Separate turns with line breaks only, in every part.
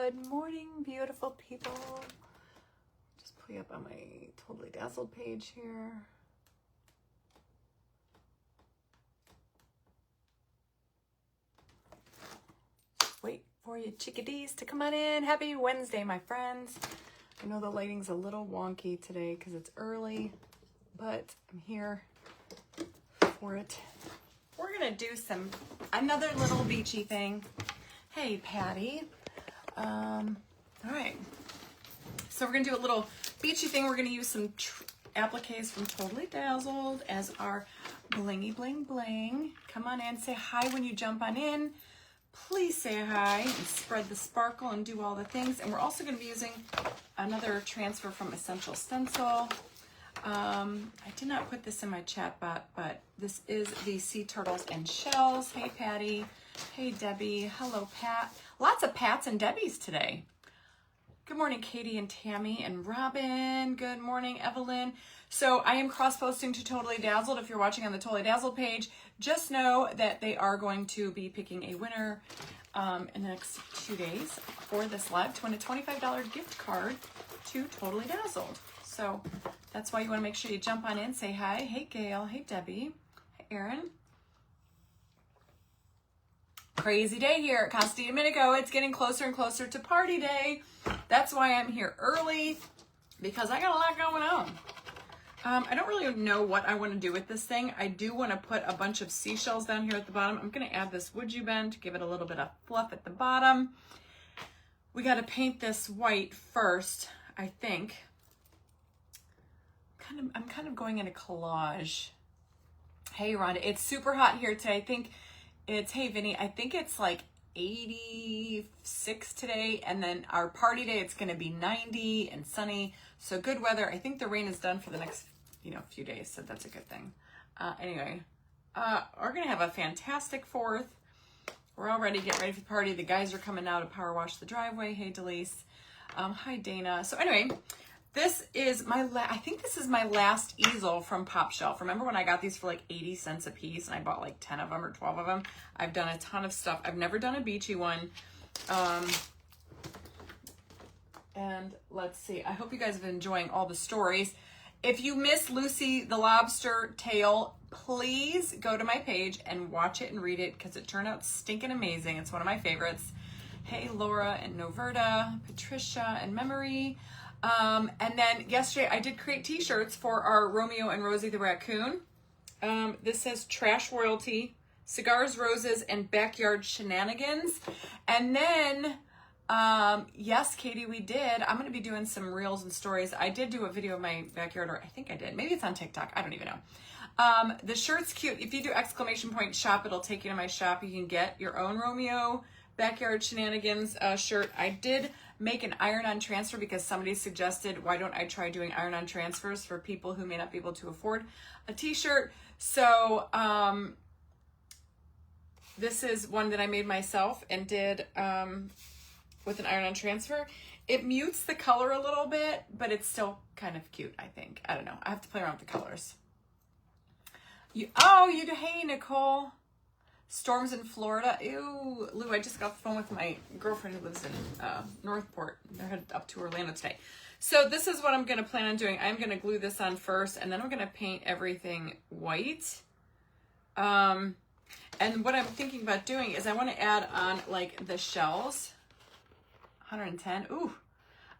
Good morning, beautiful people. Just pull you up on my Totally Dazzled page here. Wait for you chickadees to come on in. Happy Wednesday, my friends. I know the lighting's a little wonky today because it's early, but I'm here for it. We're gonna do another little beachy thing. Hey, Patty. All right. So we're gonna do a little beachy thing. We're gonna use some appliques from Totally Dazzled as our blingy bling bling. Come on in, say hi when you jump on in. Please say hi and spread the sparkle and do all the things. And we're also gonna be using another transfer from Essential Stencil. I did not put this in my chat bot, but this is the Sea Turtles and Shells. Hey, Patty. Hey, Debbie. Hello, Pat. Lots of Pats and Debbies today. Good morning, Katie and Tammy and Robin. Good morning, Evelyn. So I am cross-posting to Totally Dazzled. If you're watching on the Totally Dazzled page, just know that they are going to be picking a winner in the next 2 days for this live to win a $25 gift card to Totally Dazzled. So that's why you want to make sure you jump on in, say hi. Hey, Gail. Hey, Debbie. Hey, Erin. Crazy day here at Casa de Domenico. It's getting closer and closer to party day. That's why I'm here early, because I got a lot going on. I don't really know what I want to do with this thing. I do want to put a bunch of seashells down here at the bottom. I'm going to add this would you bend to give it a little bit of fluff at the bottom. We got to paint this white first, I think. I'm kind of going in a collage. Hey, Rhonda, it's super hot here today. I think it's, hey, Vinny, I think it's like 86 today, and then our party day, it's going to be 90 and sunny. So good weather. I think the rain is done for the next, few days, so that's a good thing. Anyway, we're going to have a fantastic 4th. We're all ready to get ready for the party. The guys are coming now to power wash the driveway. Hey, Delise. Hi, Dana. So anyway, this is I think this is my last easel from Pop Shelf. Remember when I got these for like 80 cents a piece and I bought like 10 of them or 12 of them? I've done a ton of stuff. I've never done a beachy one. And let's see. I hope you guys have been enjoying all the stories. If you miss Lucy the Lobster Tale, please go to my page and watch it and read it because it turned out stinking amazing. It's one of my favorites. Hey, Laura and Noverta, Patricia and Memory. And then yesterday I did create t-shirts for our Romeo and Rosie the Raccoon. This says Trash Royalty, Cigars, Roses, and Backyard Shenanigans. And then, yes, Katie, we did. I'm going to be doing some reels and stories. I did do a video of my backyard, or I think I did. Maybe it's on TikTok. I don't even know. The shirt's cute. If you do !shop, it'll take you to my shop. You can get your own Romeo Backyard Shenanigans shirt. I did make an iron-on transfer because somebody suggested, why don't I try doing iron-on transfers for people who may not be able to afford a t-shirt. So this is one that I made myself and did with an iron-on transfer. It mutes the color a little bit, but it's still kind of cute, I think. I don't know. I have to play around with the colors. Hey, Nicole. Storms in Florida. Ew, Lou, I just got off the phone with my girlfriend who lives in Northport. They're headed up to Orlando today. So this is what I'm going to plan on doing. I'm going to glue this on first, and then I'm going to paint everything white. And what I'm thinking about doing is I want to add on like the shells. 110. Ooh.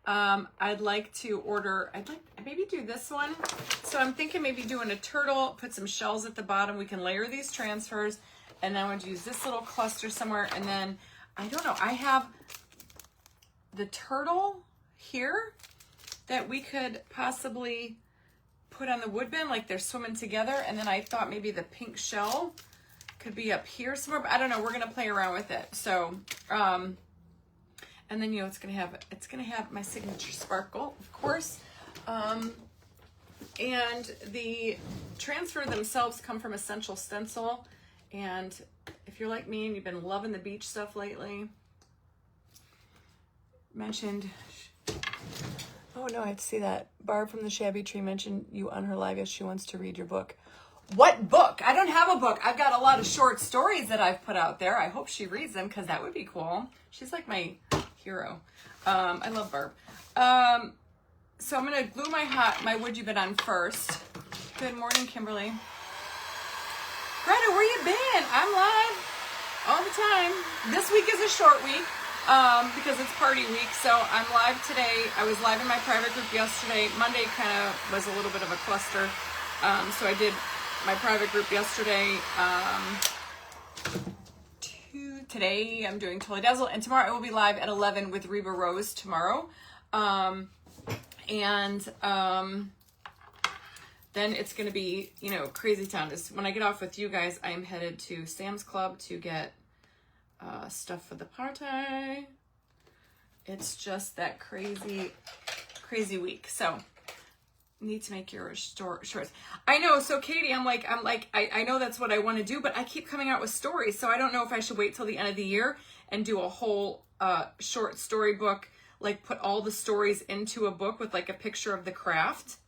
I'd like to maybe do this one. So I'm thinking maybe doing a turtle, put some shells at the bottom. We can layer these transfers. And then I would use this little cluster somewhere. And then, I don't know, I have the turtle here that we could possibly put on the wood bin, like they're swimming together. And then I thought maybe the pink shell could be up here somewhere. But I don't know, we're going to play around with it. So, and then, it's going to have my signature sparkle, of course. And the transfer themselves come from Essential Stencil. And if you're like me and you've been loving the beach stuff lately, mentioned, oh no, I have to see that. Barb from the Shabby Tree mentioned you on her live. Yes, she wants to read your book. What book? I don't have a book. I've got a lot of short stories that I've put out there. I hope she reads them because that would be cool. She's like my hero. I love Barb. So I'm gonna glue my wood you bit on first. Good morning, Kimberly. Greta, where you been? I'm live all the time. This week is a short week because it's party week, so I'm live today. I was live in my private group yesterday. Monday kind of was a little bit of a cluster, so I did my private group yesterday. Today I'm doing Totally Dazzle, and tomorrow I will be live at 11 with Reba Rose tomorrow. Then it's going to be, you know, crazy town. When I get off with you guys, I am headed to Sam's Club to get stuff for the party. It's just that crazy week. So need to make your shorts. I know. So Katie, I'm like, I know that's what I want to do, but I keep coming out with stories. So I don't know if I should wait till the end of the year and do a whole short story book, like put all the stories into a book with like a picture of the craft.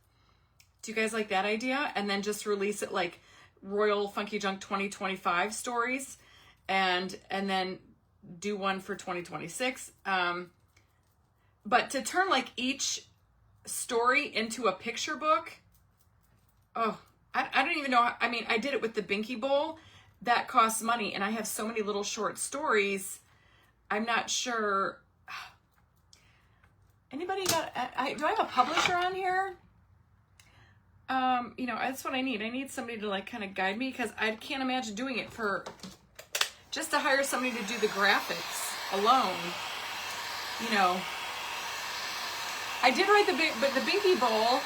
Do you guys like that idea? And then just release it like Royal Funky Junk 2025 stories, and then do one for 2026. But to turn like each story into a picture book, oh, I don't even know. I mean, I did it with the Binky Bowl. That costs money, and I have so many little short stories. I'm not sure. Anybody got? Do I have a publisher on here? You know, that's what I need. I need somebody to like kind of guide me, because I can't imagine doing it for just to hire somebody to do the graphics alone. You know, I did write the Binky Bowl.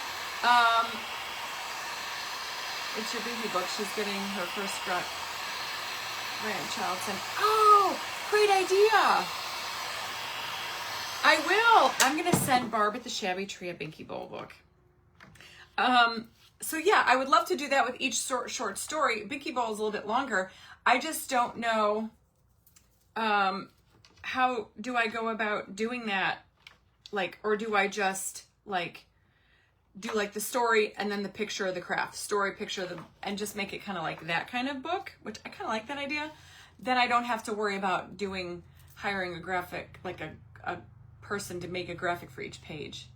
It's your Binky book. She's getting her first grandchild. Oh, great idea. I will. I'm going to send Barb at the Shabby Tree a Binky Bowl book. So yeah, I would love to do that with each short story. Binky Bowl is a little bit longer. I just don't know, how do I go about doing that? Like, or do I just like do like the story and then the picture of the craft, story, picture of the, and just make it kind of like that kind of book, which I kind of like that idea. Then I don't have to worry about hiring a graphic, like a person to make a graphic for each page.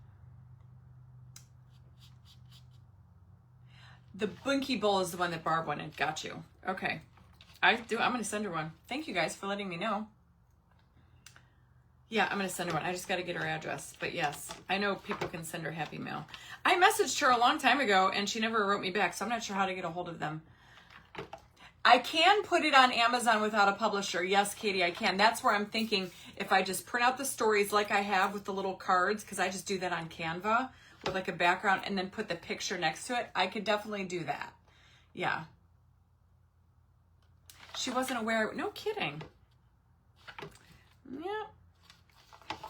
The Binky Bowl is the one that Barb wanted. Got you. Okay. I'm going to send her one. Thank you guys for letting me know. Yeah, I'm going to send her one. I just got to get her address. But yes, I know people can send her Happy Mail. I messaged her a long time ago and she never wrote me back, so I'm not sure how to get a hold of them. I can put it on Amazon without a publisher. Yes, Katie, I can. That's where I'm thinking if I just print out the stories like I have with the little cards, because I just do that on Canva with like a background and then put the picture next to it. I could definitely do that. Yeah. She wasn't aware. No kidding. Yeah.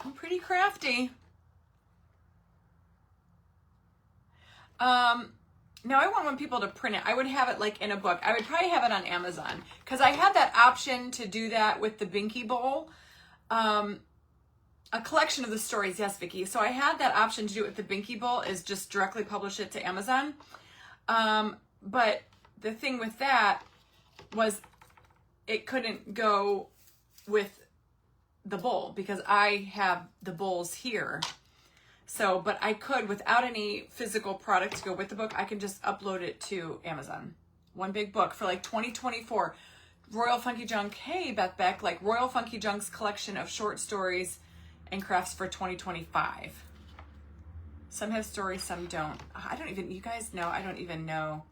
I'm pretty crafty. Now I want people to print it. I would have it like in a book. I would probably have it on Amazon, because I had that option to do that with the Binky Bowl. A collection of the stories. Yes, Vicki. So I had that option to do it with the Binky Bowl, is just directly publish it to Amazon. But the thing with that was it couldn't go with the bowl because I have the bowls here. So, but I could, without any physical product to go with the book, I can just upload it to Amazon. One big book for like 2024. Royal Funky Junk. Hey, Beth Beck, like Royal Funky Junk's collection of short stories and crafts for 2025. Some have stories, some don't. I don't even, you guys know, I don't even know.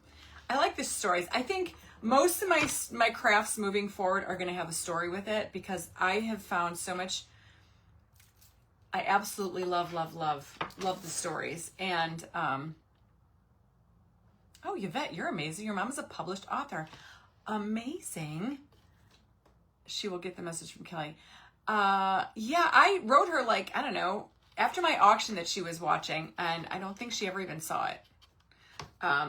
I like the stories. I think most of my crafts moving forward are going to have a story with it, because I have found so much. I absolutely love the stories. And, oh, Yvette, you're amazing. Your mom is a published author. Amazing. She will get the message from Kelly. Yeah, I wrote her like, I don't know, after my auction that she was watching, and I don't think she ever even saw it.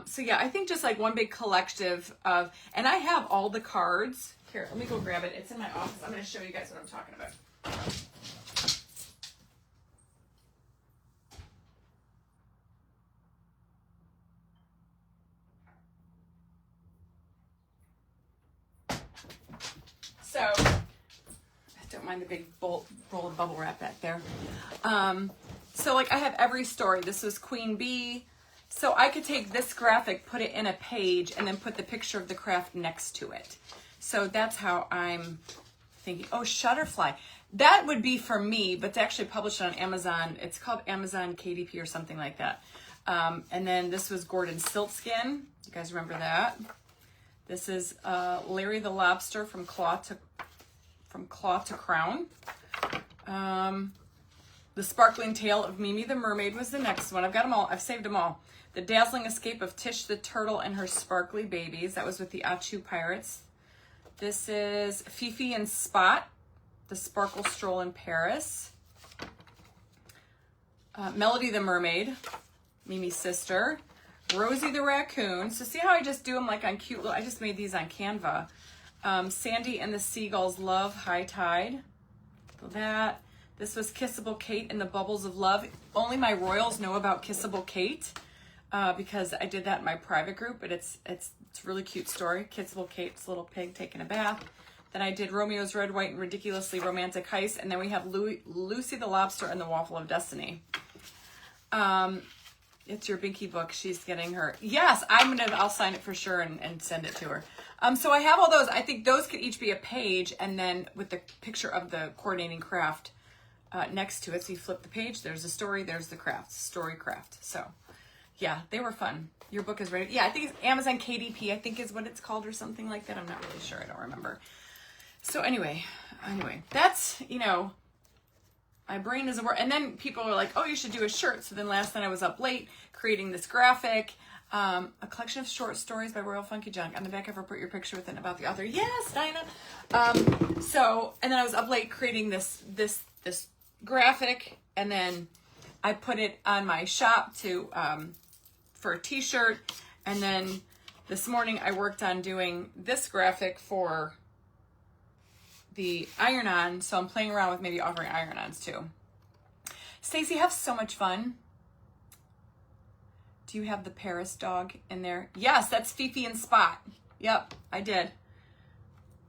So yeah, I think just like one big collective of, and I have all the cards. Here, let me go grab it. It's in my office. I'm going to show you guys what I'm talking about. So, I don't Don't mind the big roll of bubble wrap back there. So like I have every story. This was Queen Bee. So I could take this graphic, put it in a page, and then put the picture of the craft next to it. So that's how I'm thinking. Oh, Shutterfly. That would be for me, but to actually publish it on Amazon. It's called Amazon KDP or something like that. And then this was Gordon Siltskin. You guys remember that? This is Larry the Lobster from Claw to Crown. The Sparkling Tale of Mimi the Mermaid was the next one. I've got them all. I've saved them all. The Dazzling Escape of Tish the Turtle and Her Sparkly Babies. That was with the Achu Pirates. This is Fifi and Spot, The Sparkle Stroll in Paris. Melody the Mermaid, Mimi's sister. Rosie the Raccoon. So see how I just do them like on cute little, I just made these on Canva. Sandy and the Seagulls Love, High Tide. So that. This was Kissable Kate and the Bubbles of Love. Only my royals know about Kissable Kate because I did that in my private group, but it's a really cute story. Kissable Kate's little pig taking a bath. Then I did Romeo's Red, White, and Ridiculously Romantic Heist. And then we have Lucy the Lobster and the Waffle of Destiny. It's your Binky book. She's getting her. Yes, I'll sign it for sure and send it to her. So I have all those. I think those could each be a page, and then with the picture of the coordinating craft next to it. So you flip the page, there's the story, there's the craft, story craft. So yeah, they were fun. Your book is ready. Yeah, I think it's Amazon KDP, I think is what it's called or something like that. I'm not really sure. I don't remember. So anyway, that's, my brain is a word. And then people are like, oh, you should do a shirt. So then last night I was up late creating this graphic, a collection of short stories by Royal Funky Junk. On the back cover, put your picture with it about the author. Yes, Dinah. And then I was up late creating this graphic, and then I put it on my shop for a t-shirt. And then this morning I worked on doing this graphic for the iron-on, so I'm playing around with maybe offering iron-ons too. Stacey, have so much fun. Do you have the Paris dog in there? Yes, that's Fifi and Spot. Yep, I did.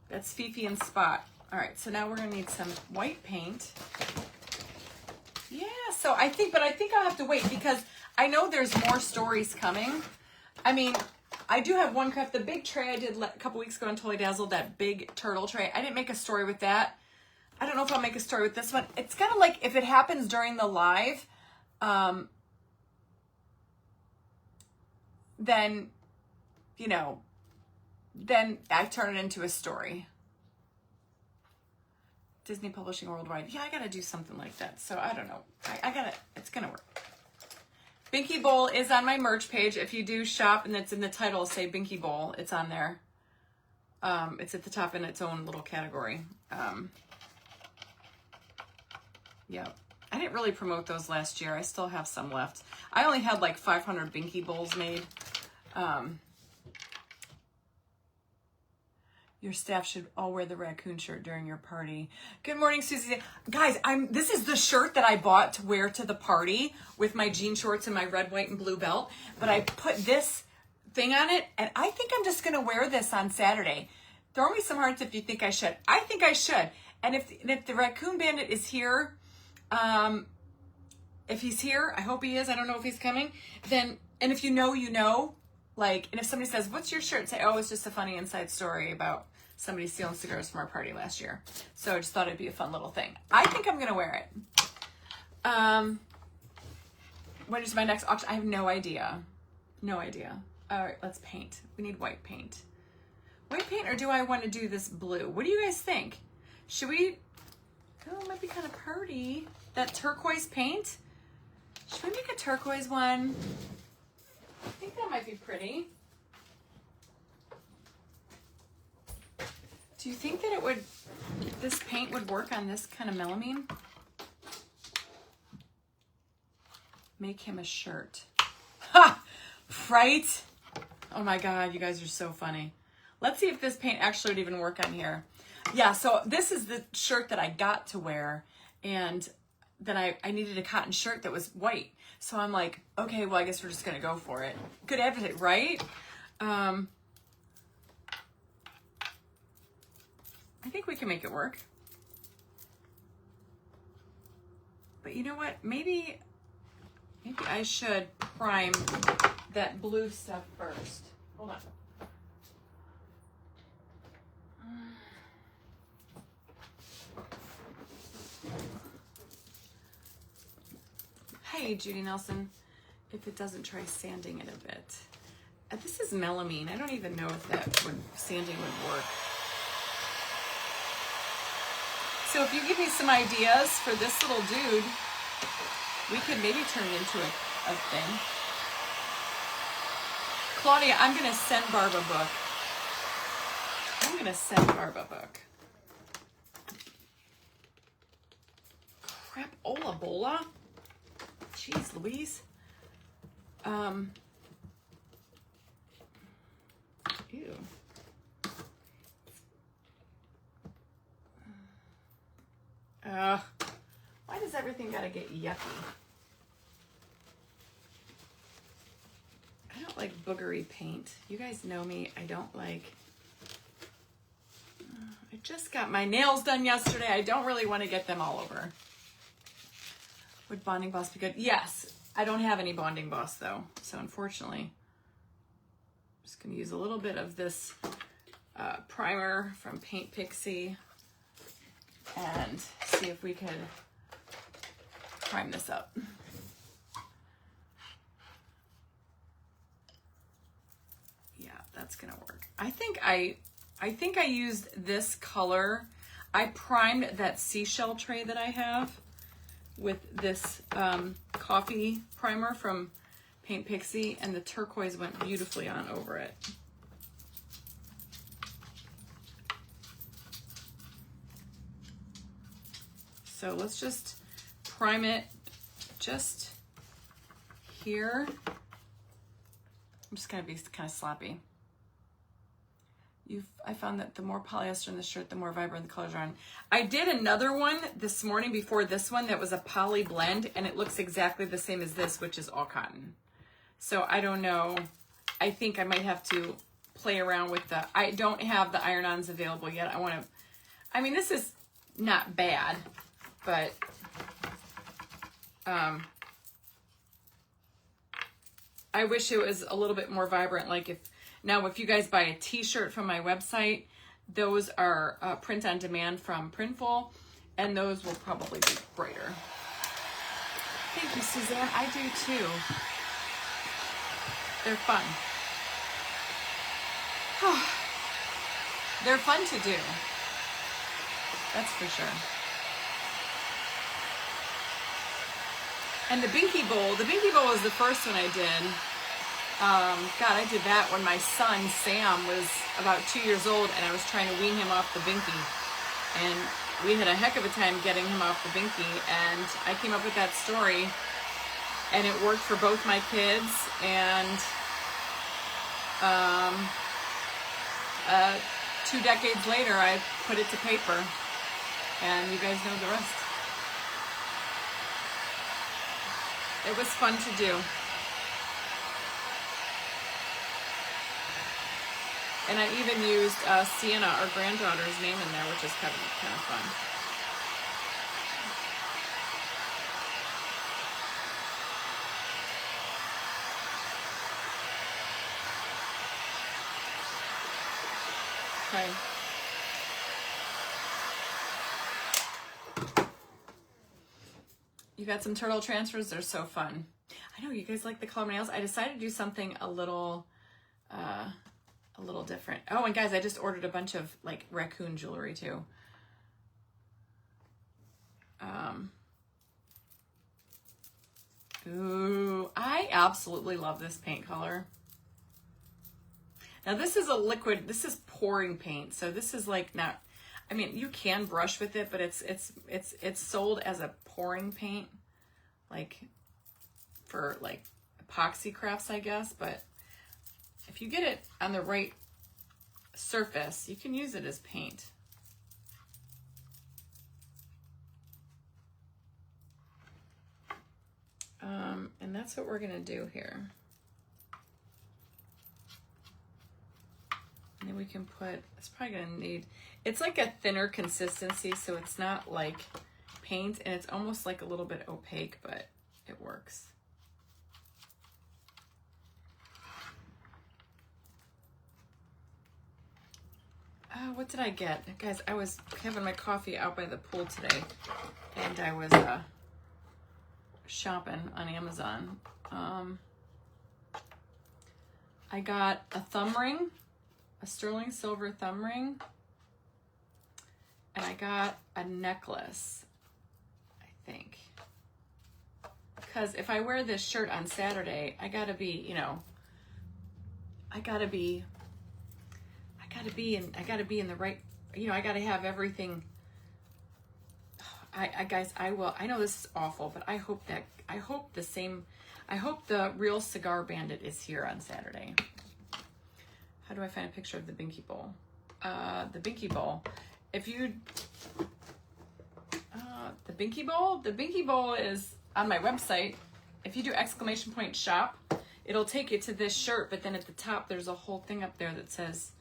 That's Fifi and Spot. All right, so now we're gonna need some white paint. Yeah, so I think I'll have to wait because I know there's more stories coming. I mean, I do have one craft, the big tray I did a couple weeks ago on Totally Dazzled, that big turtle tray. I didn't make a story with that. I don't know if I'll make a story with this one. It's kind of like if it happens during the live, then, then I turn it into a story. Disney Publishing Worldwide. Yeah, I got to do something like that. So I don't know. It's going to work. Binky Bowl is on my merch page. If you do shop and it's in the title, say Binky Bowl, it's on there. It's at the top in its own little category. Yeah. I didn't really promote those last year. I still have some left. I only had like 500 Binky Bowls made. Your staff should all wear the raccoon shirt during your party. Good morning, Susie. Guys, this is the shirt that I bought to wear to the party with my jean shorts and my red, white, and blue belt. But I put this thing on it, and I think I'm just going to wear this on Saturday. Throw me some hearts if you think I should. I think I should. And if the Raccoon Bandit is here, if he's here, I hope he is. I don't know if he's coming. Then, and if you know, like, and if somebody says, what's your shirt? Say, oh, it's just a funny inside story about somebody stealing cigars from our party last year. So I just thought it'd be a fun little thing. I think I'm going to wear it. When is my next auction? I have no idea. No idea. All right, let's paint. We need white paint. White paint, or do I want to do this blue? What do you guys think? Should we? Oh, it might be kind of pretty. That turquoise paint. Should we make a turquoise one? I think that might be pretty. Do you think that this paint would work on this kind of melamine? Make him a shirt. Ha! Right? Oh my God, you guys are so funny. Let's see if this paint actually would even work on here. Yeah, so this is the shirt that I got to wear, and then I needed a cotton shirt that was white. So I'm like, okay, well, I guess we're just going to go for it. Good advocate, right? I think we can make it work. But you know what? Maybe I should prime that blue stuff first. Hold on. Hey, Judy Nelson. If it doesn't, try sanding it a bit. This is melamine. I don't even know if sanding would work. So if you give me some ideas for this little dude, we could maybe turn it into a thing. Claudia, I'm going to send Barb a book. I'm going to send Barb a book. Crapola bola? Jeez Louise. Ew. Why does everything gotta get yucky? I don't like boogery paint. You guys know me. I don't like... I just got my nails done yesterday. I don't really want to get them all over. Would Bonding Boss be good? Yes. I don't have any Bonding Boss though. So unfortunately, I'm just going to use a little bit of this primer from Paint Pixie and see if we could prime this up. Yeah, that's going to work. I think I used this color. I primed that seashell tray that I have with this coffee primer from Paint Pixie, and the turquoise went beautifully on over it. So let's just prime it just here. I'm just gonna be kind of sloppy. I found that the more polyester in the shirt, the more vibrant the colors are on. I did another one this morning before this one that was a poly blend, and it looks exactly the same as this, which is all cotton. So I don't know. I think I might have to play around with I don't have the iron-ons available yet. I mean, this is not bad, but I wish it was a little bit more vibrant. Like if you guys buy a t-shirt from my website, those are print on demand from Printful, and those will probably be brighter. Thank you, Suzanne. I do too. They're fun. They're fun to do. That's for sure. And the Binky Bowl was the first one I did. God, I did that when my son, Sam, was about 2 years old, and I was trying to wean him off the Binky. And we had a heck of a time getting him off the Binky, and I came up with that story, and it worked for both my kids, and 2 decades later, I put it to paper, and you guys know the rest. It was fun to do. And I even used Sienna, our granddaughter's name, in there, which is kind of fun. Okay. You got some turtle transfers. They're so fun. I know you guys like the color of my nails. I decided to do something a little different. Oh, and guys, I just ordered a bunch of like raccoon jewelry too. Ooh, I absolutely love this paint color. Now this is a liquid, this is pouring paint. So this is like not, I mean, you can brush with it, but it's sold as a pouring paint, like for like epoxy crafts, I guess. But if you get it on the right surface, you can use it as paint. And that's what we're gonna do here. And then we can put, it's probably gonna need, it's like a thinner consistency, so it's not like paint, and it's almost like a little bit opaque, but it works. What did I get? Guys, I was having my coffee out by the pool today, and I was shopping on Amazon. I got a thumb ring, a sterling silver thumb ring, and I got a necklace, I think. Because if I wear this shirt on Saturday, I gotta be, you know, I gotta be in the right, you know, I gotta have everything. Guys, I know this is awful, but I hope the real Cigar Bandit is here on Saturday. How do I find a picture of the Binky Bowl? The Binky Bowl. If you, the Binky Bowl is on my website. If you do !shop, it'll take you to this shirt, but then at the top, there's a whole thing up there that says,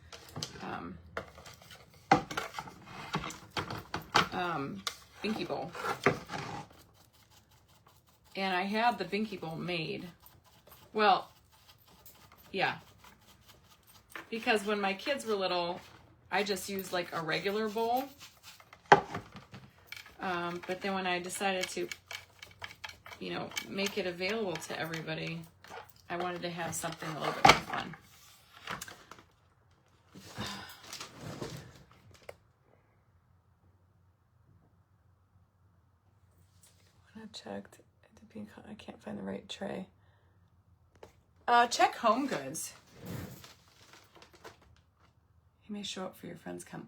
Binky Bowl. And I had the Binky Bowl made. Well, yeah. Because when my kids were little, I just used like a regular bowl. But then when I decided to, you know, make it available to everybody, I wanted to have something a little bit more fun. Checked. I can't find the right tray. Check Home Goods. He may show up for your friends come.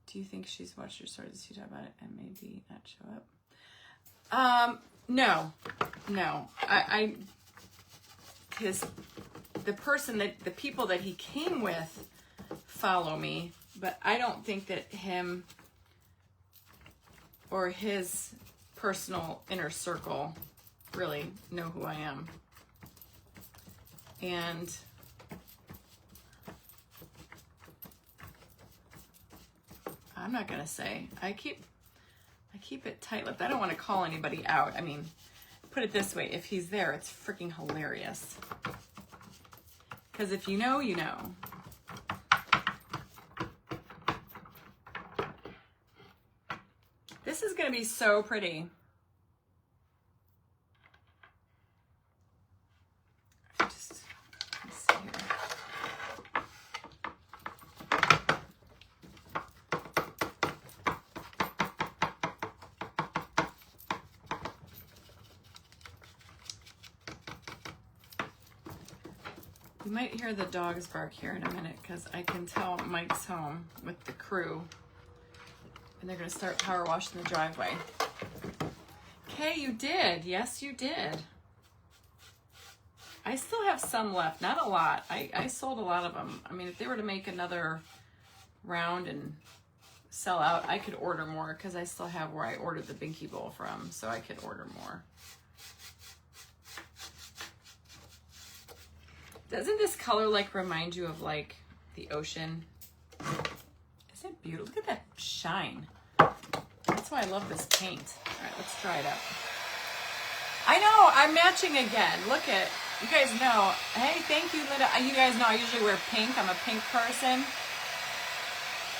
Do you think she's watched your story? Does she talk about it and maybe not show up? No. The people that he came with follow me, but I don't think that him or his personal inner circle really know who I am. And I'm not gonna say. I keep it tight-lipped. I don't want to call anybody out. I mean, put it this way, if he's there, it's freaking hilarious. Because if you know, you know. This is going to be so pretty. Let's see here. You might hear the dogs bark here in a minute because I can tell Mike's home with the crew. And they're going to start power washing the driveway. Okay, you did. Yes, you did. I still have some left. Not a lot. I sold a lot of them. I mean, if they were to make another round and sell out, I could order more because I still have where I ordered the Binky Bowl from, so I could order more. Doesn't this color like remind you of like the ocean? Isn't it beautiful? Look at that shine. That's why I love this paint. All right, let's try it out. I know, I'm matching again. Look at, you guys know. Hey, thank you, Linda. You guys know I usually wear pink. I'm a pink person.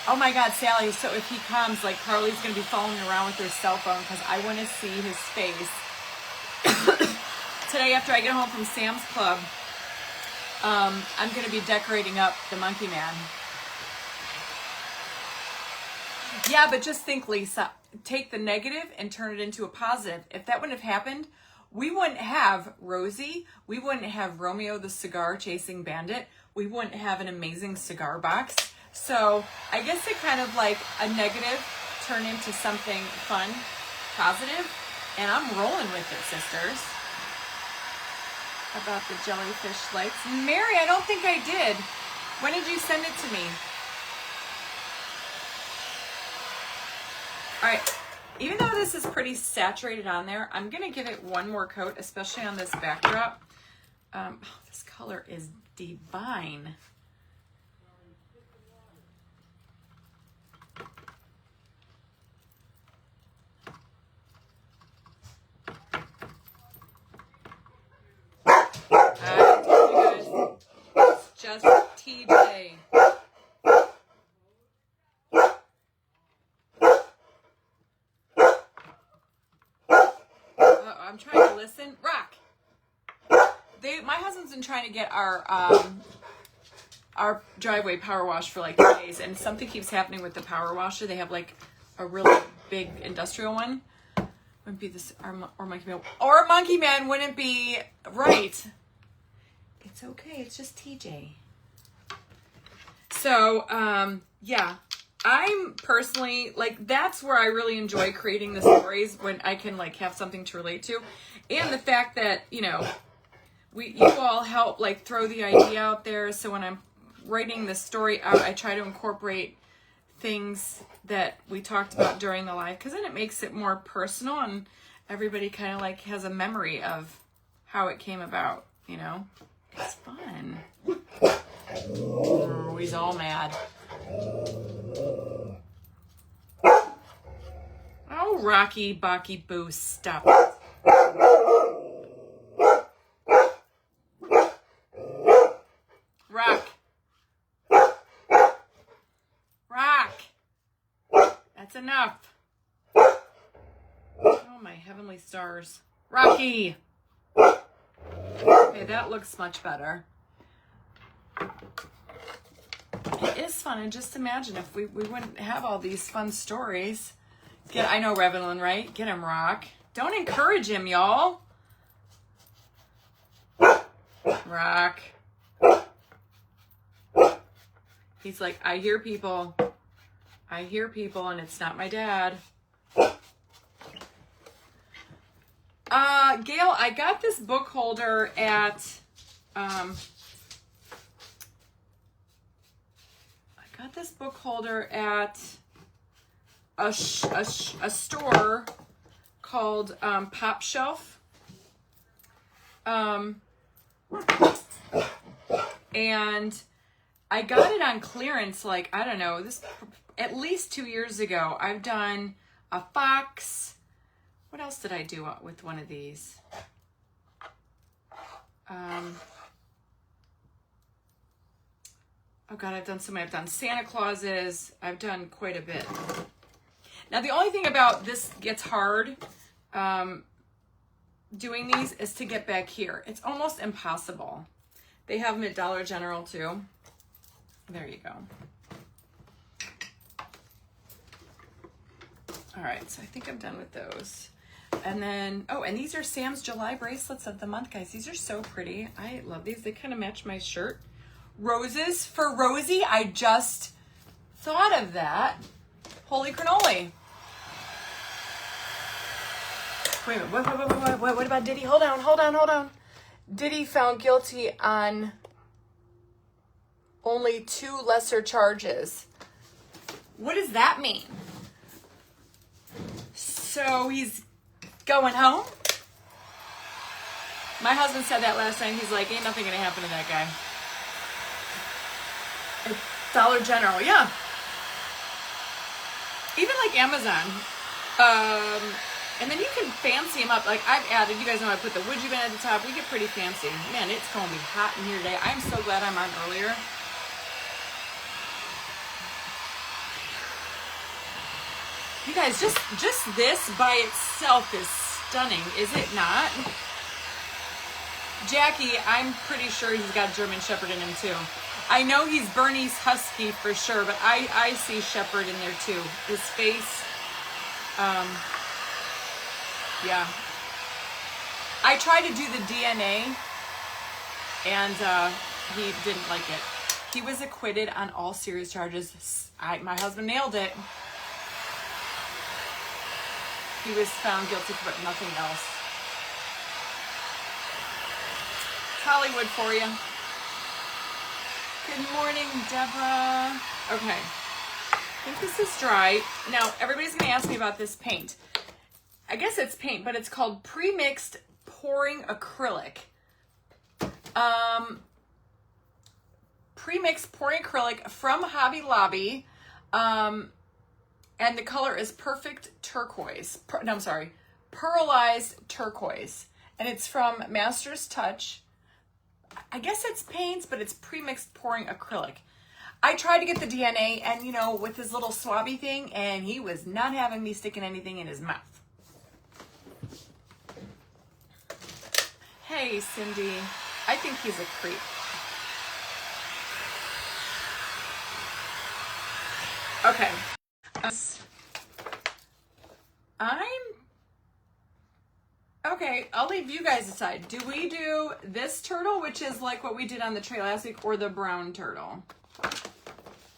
Oh my God, Sally, so if he comes, like Carly's gonna be following around with her cell phone because I wanna see his face. Today after I get home from Sam's Club, I'm gonna be decorating up the Monkey Man. Yeah, but just think, Lisa, take the negative and turn it into a positive. If that wouldn't have happened, we wouldn't have Rosie. We wouldn't have Romeo the Cigar Chasing Bandit. We wouldn't have an amazing cigar box. So I guess it kind of like a negative turned into something fun, positive, and I'm rolling with it, sisters. About the jellyfish lights. Mary, I don't think I did. When did you send it to me? All right, even though this is pretty saturated on there, I'm gonna give it one more coat, especially on this backdrop. Oh, this color is divine. just TJ. I'm trying to listen. Rock. My husband's been trying to get our driveway power washed for like 2 days, and something keeps happening with the power washer. They have like a really big industrial one. Wouldn't be this or monkey man wouldn't be right. It's okay. It's just TJ. So yeah, I'm personally like, that's where I really enjoy creating the stories, when I can like have something to relate to, and the fact that, you know, you all help like throw the idea out there. So when I'm writing the story out, I try to incorporate things that we talked about during the live, because then it makes it more personal and everybody kind of like has a memory of how it came about, you know. It's fun. Oh, he's all mad. Oh, Rocky Bocky Boo, stop it. Rock. That's enough. Oh, my heavenly stars. Rocky. Okay, that looks much better. It is fun, and just imagine if we wouldn't have all these fun stories. I know Revelin, right? Get him, Rock. Don't encourage him, y'all. Rock. He's like, I hear people, and it's not my dad. Gail, I got this book holder at, a store called Pop Shelf. And I got it on clearance, like, I don't know, at least 2 years ago. I've done a fox. What else did I do with one of these? Oh God, I've done so many. I've done Santa Clauses. I've done quite a bit. Now, the only thing about this gets hard doing these is to get back here. It's almost impossible. They have them at Dollar General too. There you go. All right, so I think I'm done with those. And then, oh, and these are Sam's July bracelets of the month, guys. These are so pretty. I love these. They kind of match my shirt. Roses for Rosie. I just thought of that. Holy cannoli. Wait a minute. What about Diddy? Hold on. Diddy found guilty on only 2 lesser charges. What does that mean? So he's going home? My husband said that last night. He's like, ain't nothing gonna happen to that guy. At Dollar General, yeah. Even like Amazon. And then you can fancy them up. Like I've added, you guys know I put the would you been at the top. We get pretty fancy. Man, it's gonna be hot in here today. I'm so glad I'm on earlier. You guys, just this by itself is stunning, is it not? Jackie, I'm pretty sure he's got German Shepherd in him too. I know he's Bernese Husky for sure, but I see Shepherd in there too. His face, yeah. I tried to do the DNA, and he didn't like it. He was acquitted on all serious charges. My husband nailed it. He was found guilty but nothing else. Hollywood for you. Good morning, Deborah. Okay. I think this is dry. Now, everybody's going to ask me about this paint. I guess it's paint, but it's called Pre-Mixed Pouring Acrylic. Pre-Mixed Pouring Acrylic from Hobby Lobby. And the color is Perfect Turquoise. Pearlized Turquoise. And it's from Master's Touch. I guess it's paints, but it's pre-mixed pouring acrylic. I tried to get the DNA and, you know, with his little swabby thing, and he was not having me sticking anything in his mouth. Hey, Cindy. I think he's a creep. Okay. Okay, I'll leave you guys decide. Do we do this turtle, which is like what we did on the tray last week, or the brown turtle?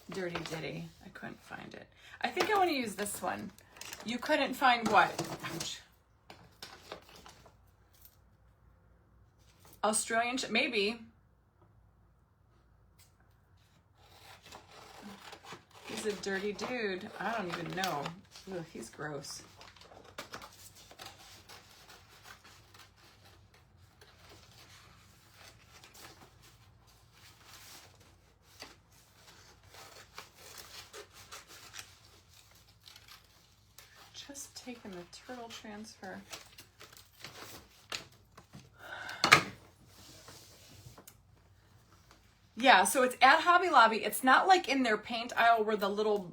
Dirty ditty. I couldn't find it. I think I want to use this one. You couldn't find what? Ouch. Australian, maybe. He's a dirty dude. I don't even know. Ugh, he's gross. Just taking the turtle transfer. Yeah, so it's at Hobby Lobby. It's not like in their paint aisle where the little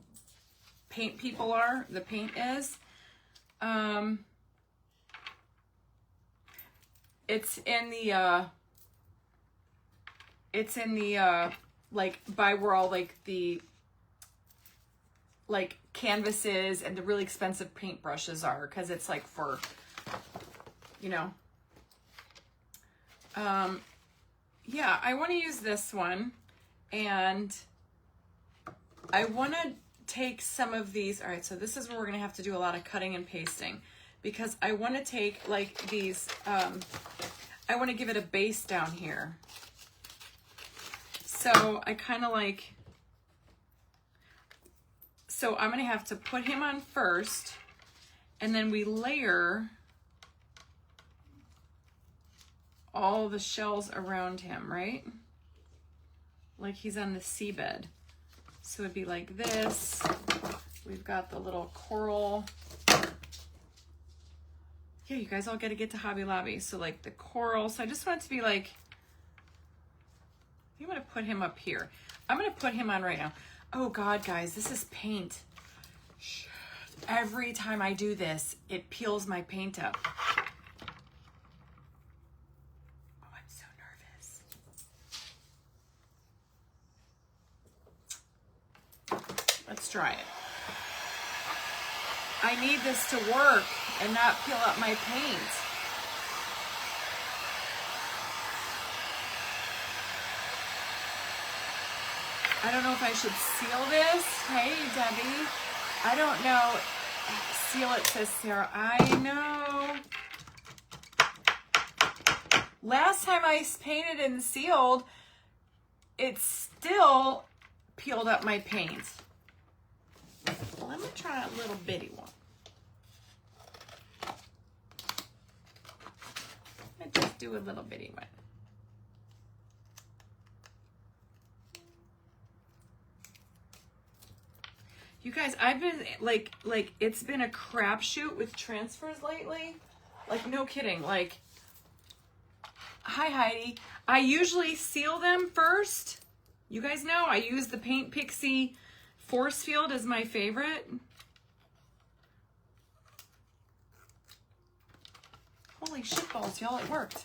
paint people are, the paint is. It's in the, like, by where all, like, the, like, canvases and the really expensive paint brushes are, because it's, like, for, you know. Yeah, I want to use this one, and I want to take some of these. All right, so this is where we're going to have to do a lot of cutting and pasting, because I want to take, like, these, I want to give it a base down here. So I kind of like, so I'm going to have to put him on first, and then we layer all the shells around him, right? Like he's on the seabed. So it'd be like this. We've got the little coral. Yeah, you guys all got to get to Hobby Lobby. So like the coral. So I just want it to be like, I'm going to put him up here. I'm going to put him on right now. Oh God, guys, this is paint. Every time I do this, it peels my paint up. Let's try it. I need this to work and not peel up my paint. I don't know if I should seal this. Hey, Debbie. I don't know. Seal it, says Sarah. I know. Last time I painted and sealed, it still peeled up my paint. Well, let me try a little bitty one. Let's just do a little bitty one. You guys, I've been like it's been a crapshoot with transfers lately. Like, no kidding. Like, hi Heidi. I usually seal them first. You guys know I use the Paint Pixie Force Field as my favorite. Holy shitballs, y'all, it worked.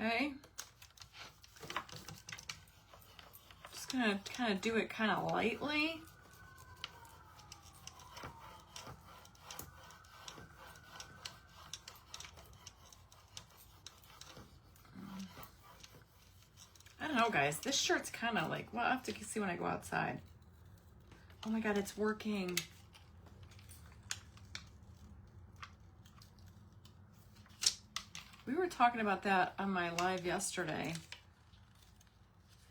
Okay. Just gonna kind of do it kind of lightly. I don't know, guys. This shirt's kind of like, well, I'll have to see when I go outside. Oh my God, it's working. We were talking about that on my live yesterday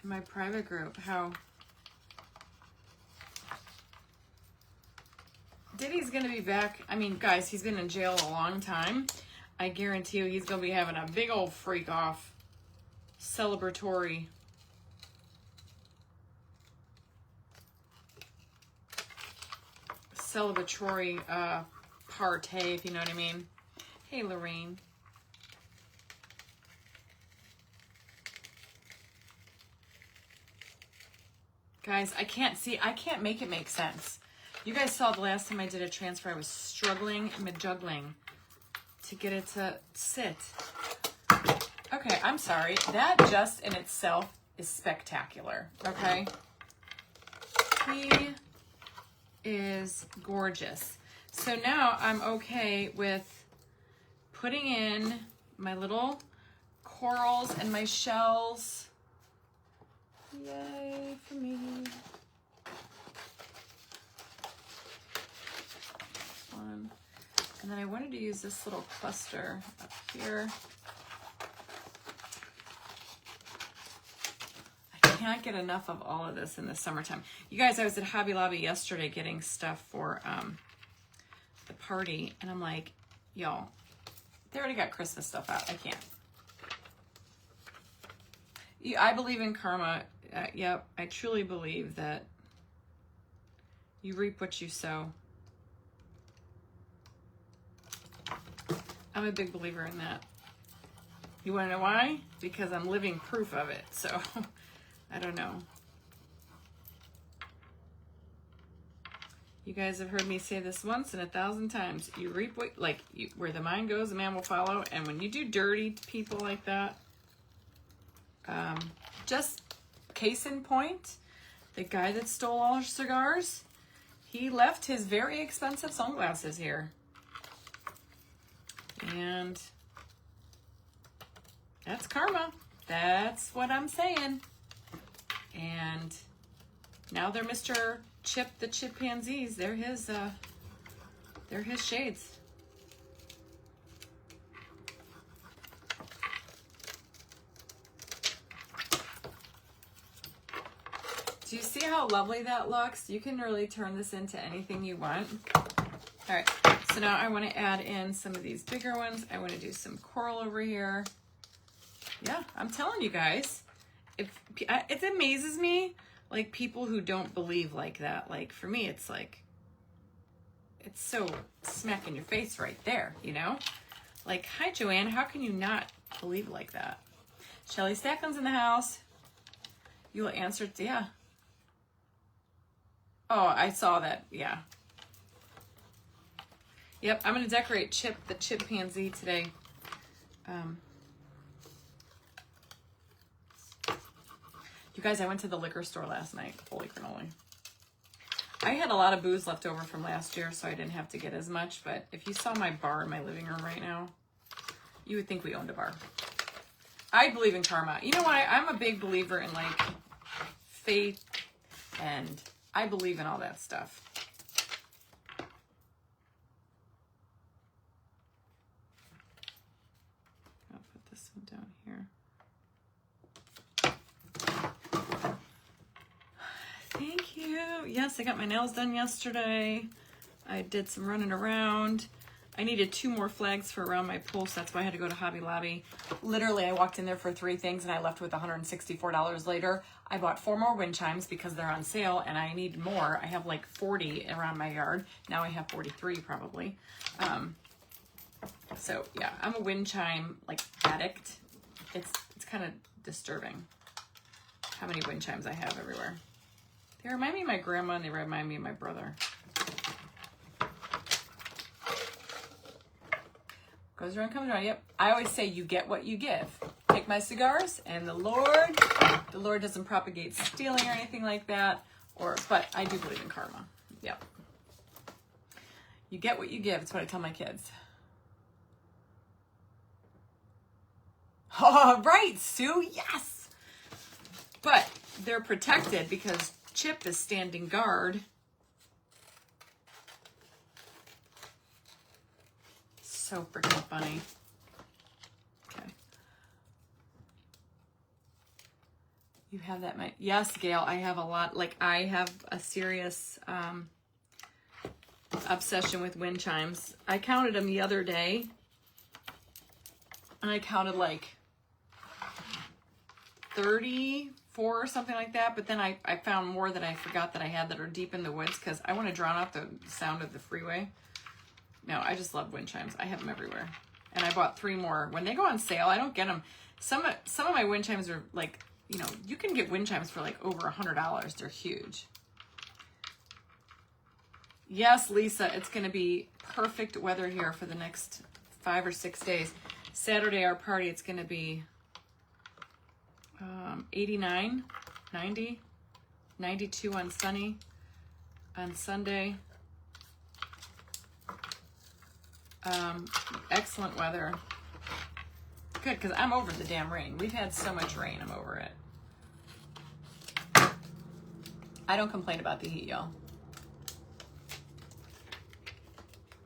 in my private group, how Diddy's gonna be back. I mean, guys, he's been in jail a long time. I guarantee you he's going to be having a big old freak off. Celebratory. Partay, if you know what I mean. Hey, Lorraine. Guys, I can't make it make sense. You guys saw the last time I did a transfer, I was struggling and juggling to get it to sit. Okay, I'm sorry. That just in itself is spectacular, okay? He is gorgeous. So now I'm okay with putting in my little corals and my shells. Yay for me. One. And then I wanted to use this little cluster up here. I can't get enough of all of this in the summertime. You guys, I was at Hobby Lobby yesterday getting stuff for the party, and I'm like, y'all, they already got Christmas stuff out. I can't. I believe in karma. Yep, I truly believe that you reap what you sow. I'm a big believer in that. You want to know why? Because I'm living proof of it. So, I don't know. You guys have heard me say this once and 1,000 times. You reap what, where the mind goes, the man will follow. And when you do dirty people like that, just case in point, the guy that stole all our cigars, he left his very expensive sunglasses here. And that's karma. That's what I'm saying. And now they're Mr. Chip the Chimpanzees. They're his shades. Do you see how lovely that looks? You can really turn this into anything you want. All right, so now I want to add in some of these bigger ones. I want to do some coral over here. Yeah, I'm telling you guys, it amazes me, like, people who don't believe like that. Like, for me, it's like, it's so smack in your face right there, you know? Like, hi, Joanne, how can you not believe like that? Shelly Stackland's in the house. You will answer, yeah. Oh, I saw that, yeah. Yep, I'm going to decorate Chip the chimpanzee today. You guys, I went to the liquor store last night. Holy cannoli. I had a lot of booze left over from last year, so I didn't have to get as much. But if you saw my bar in my living room right now, you would think we owned a bar. I believe in karma. You know what? I'm a big believer in, like, faith, and I believe in all that stuff. I'll put this one down here. Thank you. Yes, I got my nails done yesterday. I did some running around. I needed 2 more flags for around my pool, so that's why I had to go to Hobby Lobby. Literally, I walked in there for 3 things, and I left with $164 later. I bought 4 more wind chimes because they're on sale, and I need more. I have like 40 around my yard. Now I have 43 probably. So yeah, I'm a wind chime like addict. It's kind of disturbing how many wind chimes I have everywhere. They remind me of my grandma, and they remind me of my brother. Goes around, comes around. Yep. I always say you get what you give. Take my cigars, and the Lord doesn't propagate stealing or anything like that. But I do believe in karma. Yep. You get what you give. That's what I tell my kids. Oh, right, Sue. Yes. But they're protected because Chip is standing guard. So freaking funny. Okay. You have that, yes, Gail, I have a lot. Like, I have a serious obsession with wind chimes. I counted them the other day. And I counted like 34 or something like that. But then I found more that I forgot that I had that are deep in the woods because I want to drown out the sound of the freeway. No, I just love wind chimes. I have them everywhere. And I bought 3 more. When they go on sale, I don't get them. Some of my wind chimes are like, you know, you can get wind chimes for like over $100. They're huge. Yes, Lisa, it's going to be perfect weather here for the next 5 or 6 days. Saturday, our party, it's going to be 89, 90, 92 on sunny. On Sunday, excellent weather. Good, because I'm over the damn rain. We've had so much rain, I'm over it. I don't complain about the heat, y'all.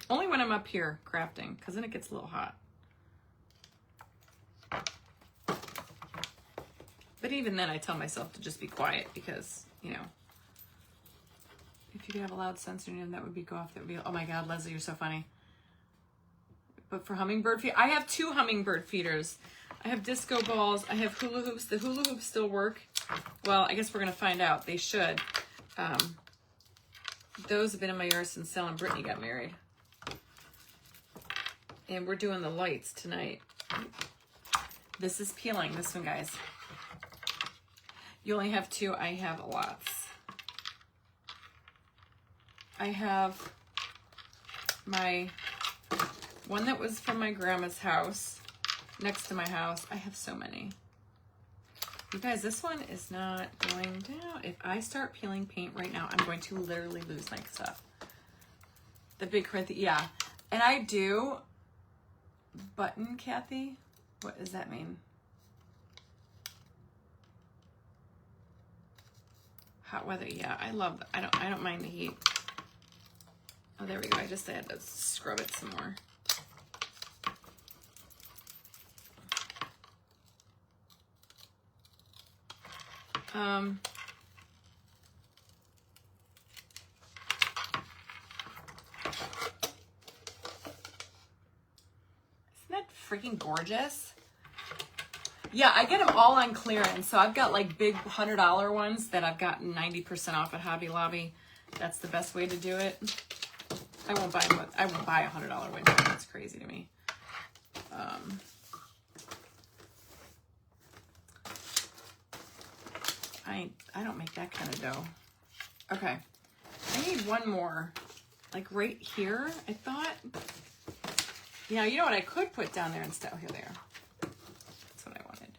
Only when I'm up here crafting, because then it gets a little hot. But even then, I tell myself to just be quiet because, you know, if you could have a loud sensor in that would be go off. That would be, oh my God, Leslie, you're so funny. But for hummingbird feed, I have 2 hummingbird feeders. I have disco balls. I have hula hoops. The hula hoops still work. Well, I guess we're going to find out. They should. Those have been in my yard since Sal and Brittany got married. And we're doing the lights tonight. This is peeling, this one, guys. You only have 2. I have lots. I have my one that was from my grandma's house next to my house. I have so many. You guys, this one is not going down. If I start peeling paint right now, I'm going to literally lose my stuff. The big Corinthian, yeah. And I do button, Kathy. What does that mean? Hot weather, yeah. I love. I don't mind the heat. Oh, there we go. I just had to scrub it some more. Isn't that freaking gorgeous? Yeah, I get them all on clearance. So I've got like big $100 ones that I've gotten 90% off at Hobby Lobby. That's the best way to do it. I won't buy them. I won't buy a $100 window. That's crazy to me. I don't make that kind of dough. Okay, I need one more, like right here. I thought. Yeah, you know what I could put down there instead? Oh, here they are. That's what I wanted.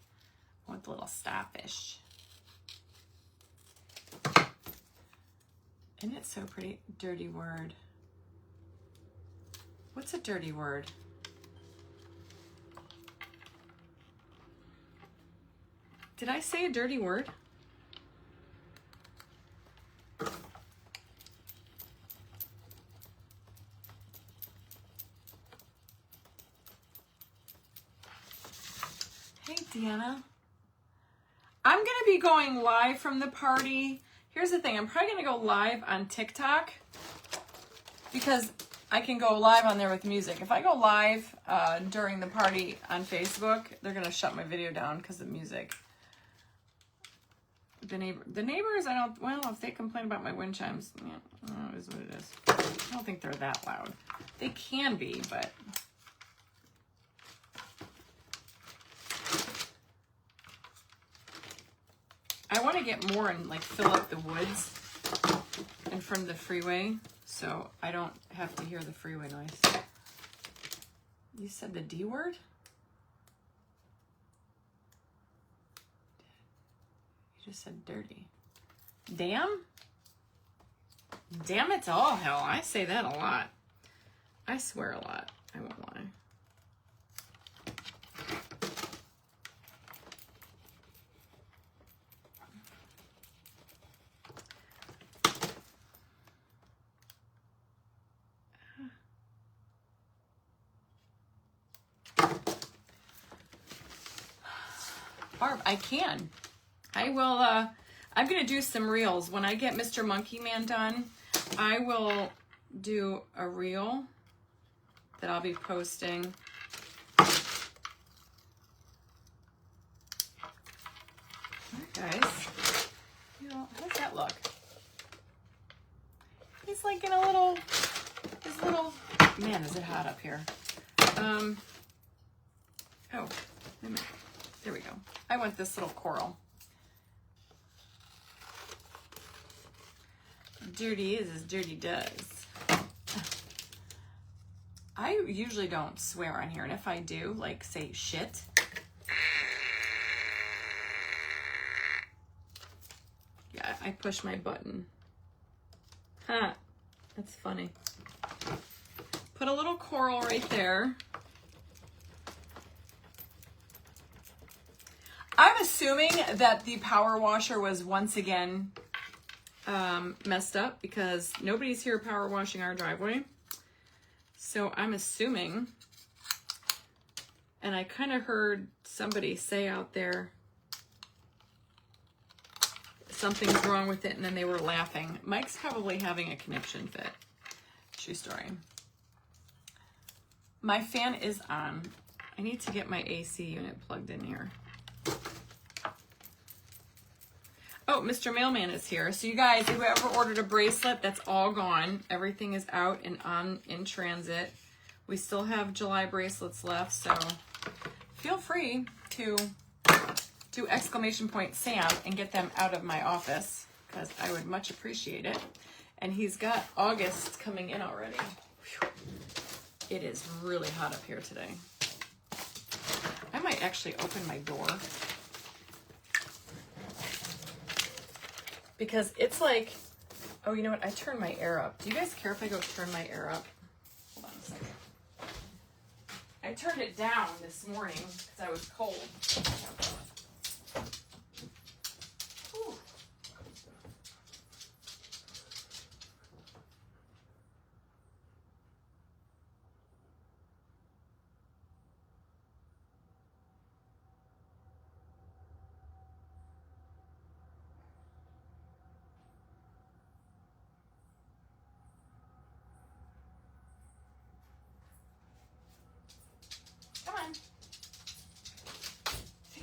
I want the little starfish. Isn't it so pretty? Dirty word. What's a dirty word? Did I say a dirty word? Hey, Deanna. I'm going to be going live from the party. Here's the thing. I'm probably going to go live on TikTok because I can go live on there with music. If I go live during the party on Facebook, they're going to shut my video down because of music. The neighbors, well, if they complain about my wind chimes, yeah, it is what it is. I don't think they're that loud. They can be, but... I want to get more and like fill up the woods in front of the freeway so I don't have to hear the freeway noise. You said the D word? You just said dirty. Damn? Damn it to all hell. I say that a lot. I swear a lot. I won't lie. Barb, I can. I will, I'm going to do some reels. When I get Mr. Monkey Man done, I will do a reel that I'll be posting Alright, guys. You know, how does that look? He's like in a little, man, is it hot up here. Oh, wait a minute. There we go. I want this little coral. Dirty is as dirty does. I usually don't swear on here, and if I do, like say shit. Yeah, I push my button. Ha, that's funny. Put a little coral right there. I'm assuming that the power washer was once again messed up because nobody's here power washing our driveway. So I'm assuming, and I kind of heard somebody say out there something's wrong with it, and then they were laughing. Mike's probably having a conniption fit. True story. My fan is on. I need to get my AC unit plugged in here. Oh, Mr. Mailman is here. So you guys, whoever ordered a bracelet, that's all gone. Everything is out and in transit. We still have July bracelets left, so feel free to do !Sam and get them out of my office because I would much appreciate it. And he's got August coming in already. Whew. It is really hot up here today. I might actually open my door. Because it's like, oh, you know what? I turned my air up. Do you guys care if I go turn my air up? Hold on a second. I turned it down this morning because I was cold. Whew.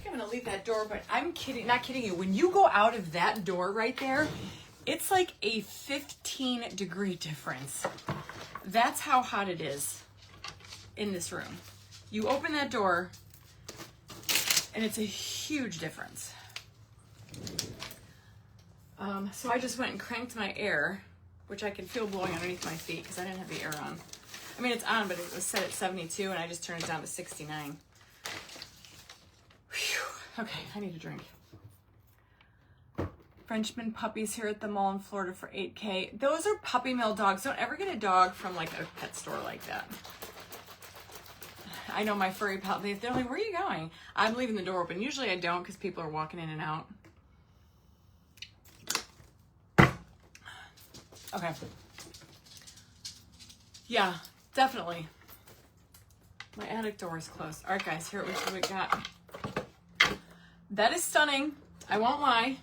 I'm gonna leave that door, but I'm kidding, not kidding you. When you go out of that door right there, it's like a 15-degree difference. That's how hot it is in this room. You open that door, and it's a huge difference. So I just went and cranked my air, which I can feel blowing underneath my feet because I didn't have the air on. I mean, it's on, but it was set at 72, and I just turned it down to 69. Okay, I need a drink. Frenchman puppies here at the mall in Florida for $8K. Those are puppy mill dogs. Don't ever get a dog from like a pet store like that. I know my furry pal, they're like, where are you going? I'm leaving the door open. Usually I don't because people are walking in and out. Okay. Yeah, definitely. My attic door is closed. All right, guys, here what we got. That is stunning. I won't lie.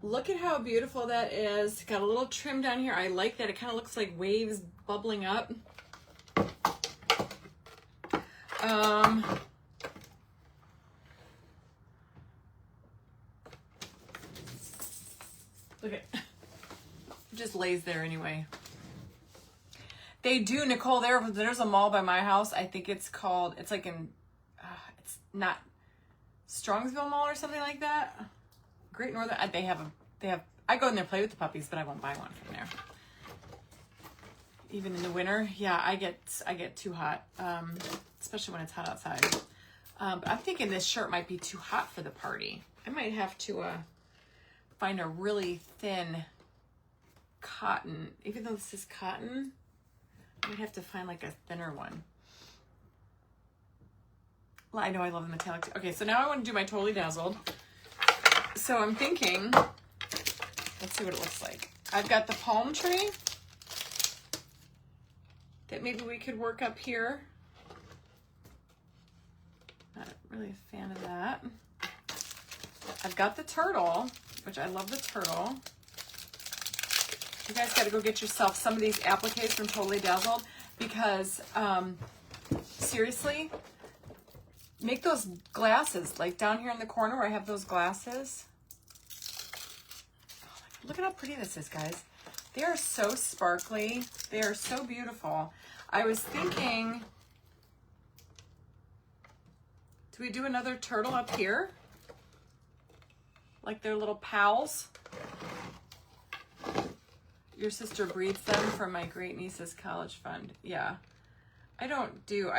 Look at how beautiful that is. Got a little trim down here. I like that. It kind of looks like waves bubbling up. Look at it. Just lays there anyway. They do, Nicole, there's a mall by my house. I think it's called, it's like in, it's not Strongsville Mall or something like that. Great Northern, they have, I go in there play with the puppies, but I won't buy one from there. Even in the winter, yeah, I get too hot, especially when it's hot outside. But I'm thinking this shirt might be too hot for the party. I might have to find a really thin cotton, even though this is cotton, I might have to find like a thinner one. Well, I know I love the metallic too. Okay, so now I want to do my Totally Dazzled. So I'm thinking, let's see what it looks like. I've got the palm tree that maybe we could work up here. Not really a fan of that. I've got the turtle, which I love the turtle. You guys got to go get yourself some of these appliques from Totally Dazzled because seriously, make those glasses, like down here in the corner where I have those glasses. Oh, look at how pretty this is, guys. They are so sparkly. They are so beautiful. I was thinking, do we do another turtle up here? Like their little pals? Your sister breeds them for my great niece's college fund. Yeah. I don't do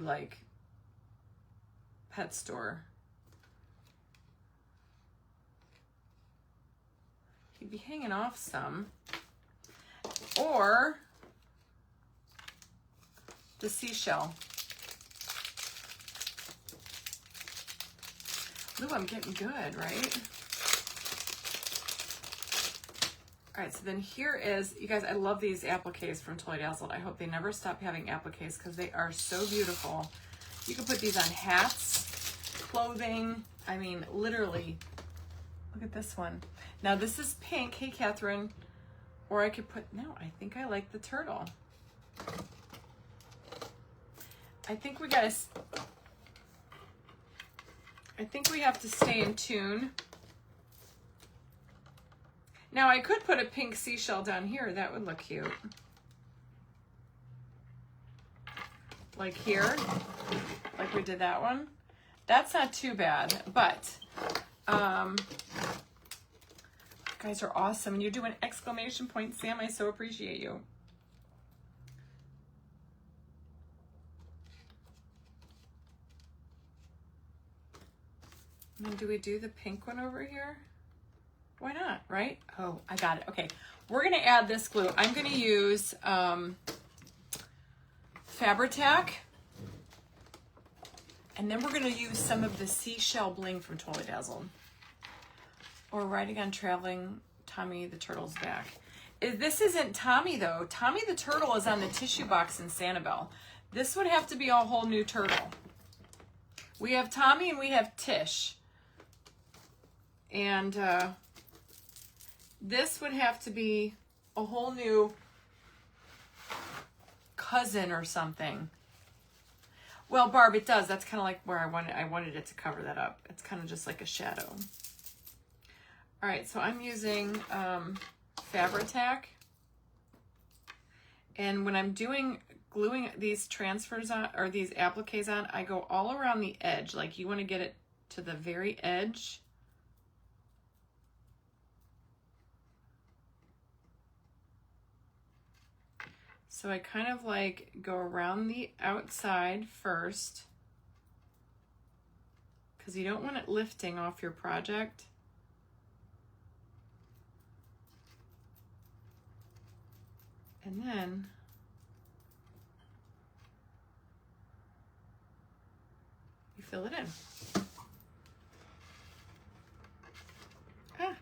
like pet store. He'd be hanging off some. Or the seashell. Ooh, I'm getting good, right? All right, so then here is, you guys, I love these appliques from Totally Dazzled. I hope they never stop having appliques because they are so beautiful. You can put these on hats, clothing. I mean, literally, look at this one. Now this is pink. Hey, Catherine. Or I could put, no, I think I like the turtle. I think we have to stay in tune. Now I could put a pink seashell down here. That would look cute. Like here, like we did that one. That's not too bad, but you guys are awesome. And you're doing exclamation point, Sam. I so appreciate you. And then do we do the pink one over here? Why not, right? Oh, I got it. Okay, we're gonna add this glue. I'm gonna use Fabri-Tac, and then we're gonna use some of the seashell bling from Totally Dazzled. Or riding on traveling Tommy the Turtle's back. This isn't Tommy though. Tommy the Turtle is on the tissue box in Sanibel. This would have to be a whole new turtle. We have Tommy and we have Tish. And this would have to be a whole new cousin or something. Well, Barb, it does. That's kind of like where I wanted it to cover that up. It's kind of just like a shadow. All right, so I'm using Fabri-Tac. And when I'm gluing these transfers on, or these appliques on, I go all around the edge. Like you want to get it to the very edge. So I kind of like go around the outside first because you don't want it lifting off your project. And then you fill it in. Ah.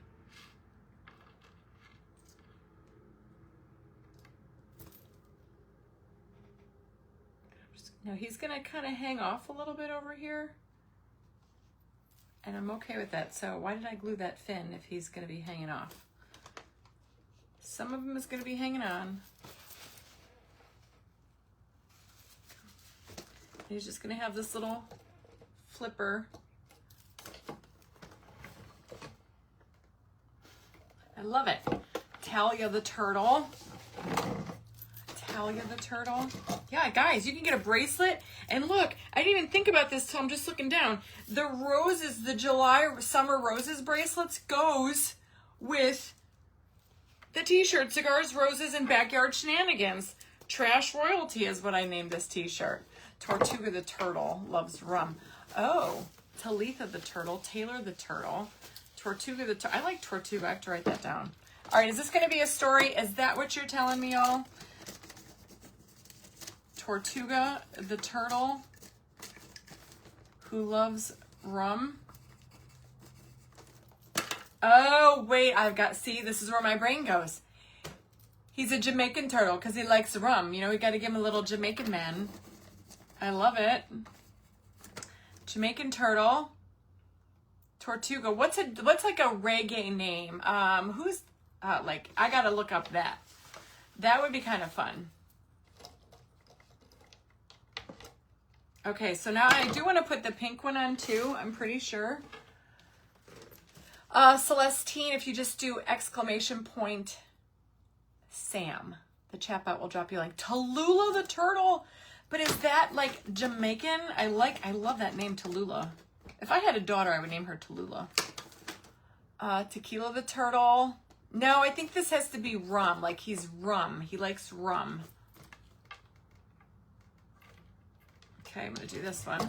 Now he's gonna kind of hang off a little bit over here. And I'm okay with that. So why did I glue that fin if he's gonna be hanging off? Some of them is gonna be hanging on. He's just gonna have this little flipper. I love it. Talia the turtle. Talia the turtle. Yeah, guys, you can get a bracelet. And look, I didn't even think about this till I'm just looking down. The roses, the July summer roses bracelets goes with the t-shirt, Cigars, Roses, and Backyard Shenanigans. Trash Royalty is what I named this t-shirt. Tortuga the turtle loves rum. Oh, Talitha the turtle, Taylor the turtle, Tortuga the turtle. I like Tortuga. I have to write that down. All right, is this going to be a story? Is that what you're telling me, y'all? Tortuga the turtle who loves rum. Oh, wait, see, this is where my brain goes. He's a Jamaican turtle because he likes rum. You know, we got to give him a little Jamaican man. I love it. Jamaican turtle. Tortuga. What's like a reggae name? Who's like, I got to look up that. That would be kind of fun. Okay, so now I do want to put the pink one on too, I'm pretty sure. Celestine, if you just do exclamation point Sam, the chatbot will drop you like Tallulah the turtle. But is that like Jamaican? I love that name, Tallulah. If I had a daughter, I would name her Tallulah. Tequila the turtle. No, I think this has to be rum. Like he's rum. He likes rum. Okay, I'm gonna do this one.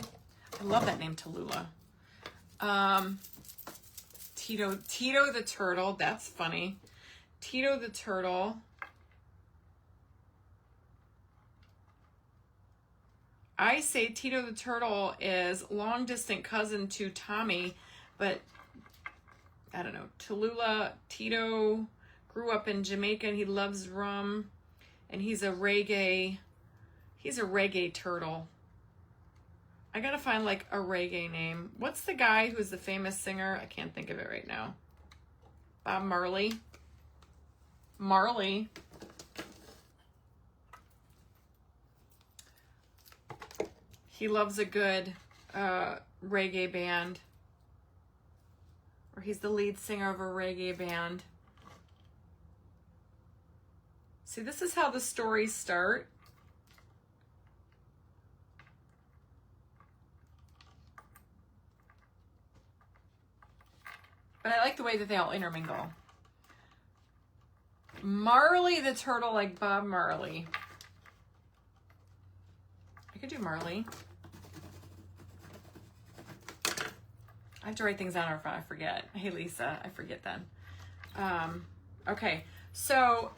I love that name, Tallulah. Tito the turtle. That's funny. Tito the turtle. I say Tito the turtle is long distant cousin to Tommy, but I don't know. Tallulah, Tito grew up in Jamaica and he loves rum, and he's a reggae turtle. I gotta find like a reggae name. What's the guy who's the famous singer? I can't think of it right now. Bob Marley. Marley. He loves a good reggae band. Or he's the lead singer of a reggae band. See, this is how the stories start. But I like the way that they all intermingle. Marley the turtle, like Bob Marley. I could do Marley. I have to write things down or I forget. Hey, Lisa, I forget then. Okay, so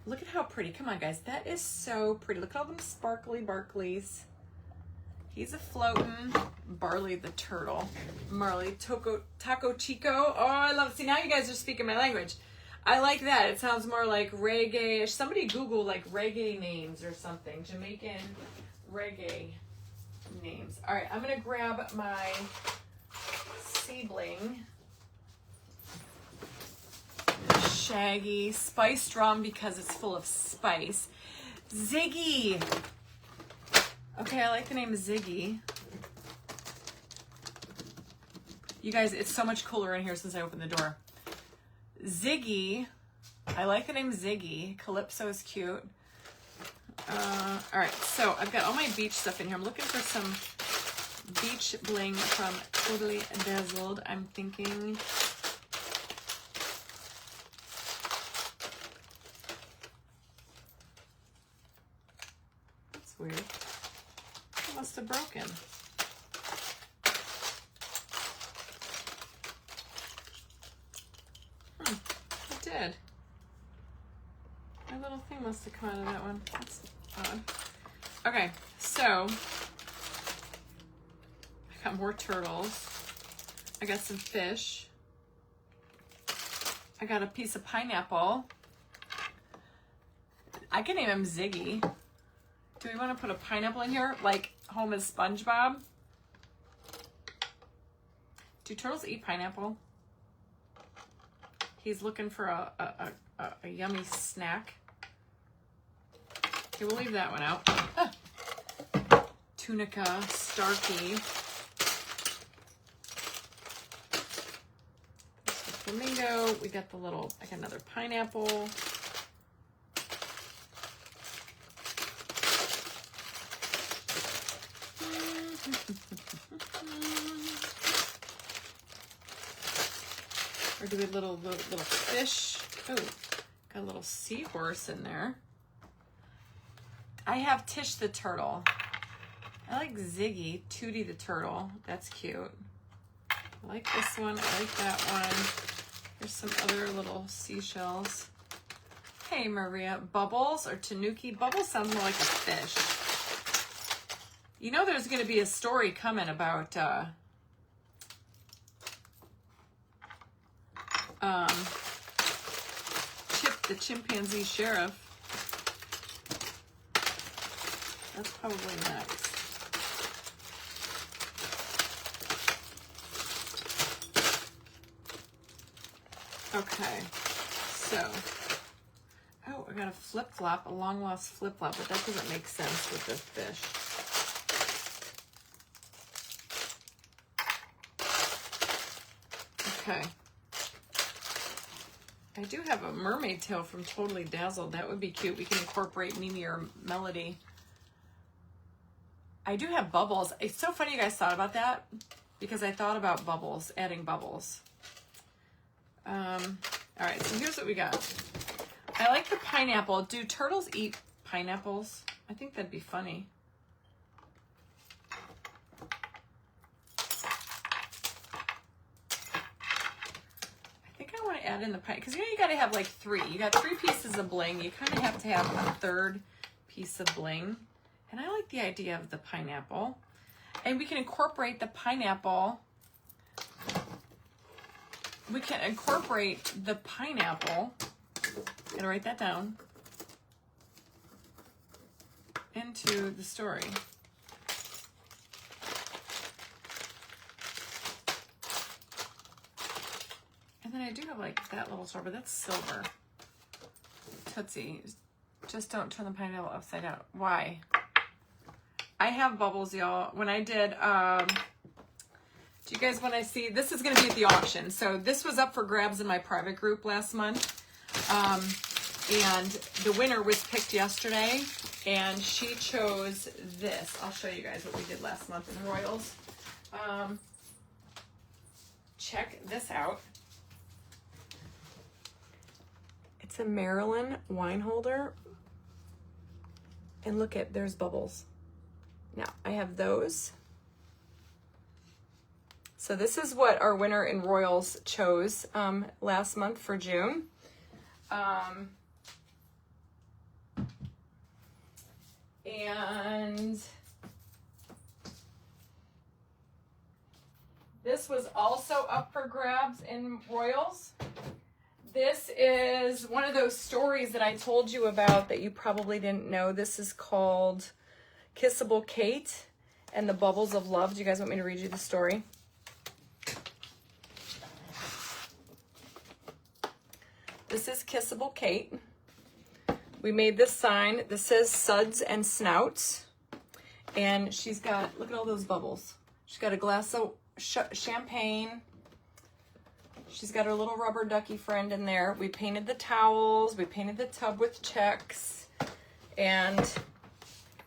look at how pretty. Come on, guys. That is so pretty. Look at all them sparkly barkleys. He's a floating Barley the turtle. Marley Taco Chico. Oh, I love it. See, now you guys are speaking my language. I like that. It sounds more like reggae. Somebody Google like reggae names or something. Jamaican reggae names. All right, I'm going to grab my seedling. Shaggy. Spiced rum because it's full of spice. Ziggy. Okay, I like the name Ziggy. You guys, it's so much cooler in here since I opened the door. Ziggy. I like the name Ziggy. Calypso is cute. All right, so I've got all my beach stuff in here. I'm looking for some beach bling from Totally Dazzled. I'm thinking... That's weird. It must have broken. It did. My little thing must have come out of that one. That's odd. Okay, so I got more turtles. I got some fish. I got a piece of pineapple. I can name him Ziggy. Do we want to put a pineapple in here? Like Home is SpongeBob? Do turtles eat pineapple? He's looking for a yummy snack. Okay, we'll leave that one out. Ah. Tunica, Starkey. Flamingo. We got the little, I got another pineapple. Or do we have little fish? Oh, got a little seahorse in there. I have Tish the turtle. I like Ziggy, Tootie the turtle. That's cute. I like this one. I like that one. There's some other little seashells. Hey, Maria. Bubbles or Tanuki? Bubbles sounds more like a fish. You know there's going to be a story coming about Chip the chimpanzee sheriff. That's probably next. Okay, so, oh, I got a flip-flop, a long-lost flip-flop, but that doesn't make sense with the fish. Okay. I do have a mermaid tail from Totally Dazzled. That would be cute. We can incorporate Mimi or Melody. I do have bubbles. It's so funny you guys thought about that because I thought about bubbles, adding bubbles. All right, so here's what we got. I like the pineapple. Do turtles eat pineapples? I think that'd be funny. Add in the pine, because you know you got to have like 3. You got 3 pieces of bling. You kind of have to have a 3rd piece of bling. And I like the idea of the pineapple. And we can incorporate the pineapple. We can incorporate the pineapple. Gotta write that down. Into the story. And then I do have like that little star, but that's silver. Tootsie. Just don't turn the pineapple upside down. Why? I have bubbles, y'all. When I did, do you guys want to see? This is going to be at the auction. So this was up for grabs in my private group last month. And the winner was picked yesterday. And she chose this. I'll show you guys what we did last month in Royals. Check this out. It's a Maryland wine holder. And look at, there's bubbles. Now, I have those. So this is what our winner in Royals chose last month for June. And this was also up for grabs in Royals. This is one of those stories that I told you about that you probably didn't know. This is called Kissable Kate and the Bubbles of Love. Do you guys want me to read you the story? This is Kissable Kate. We made this sign. This says Suds and Snouts. And she's got, look at all those bubbles. She's got a glass of champagne. She's got her little rubber ducky friend in there. We painted the towels. We painted the tub with checks. And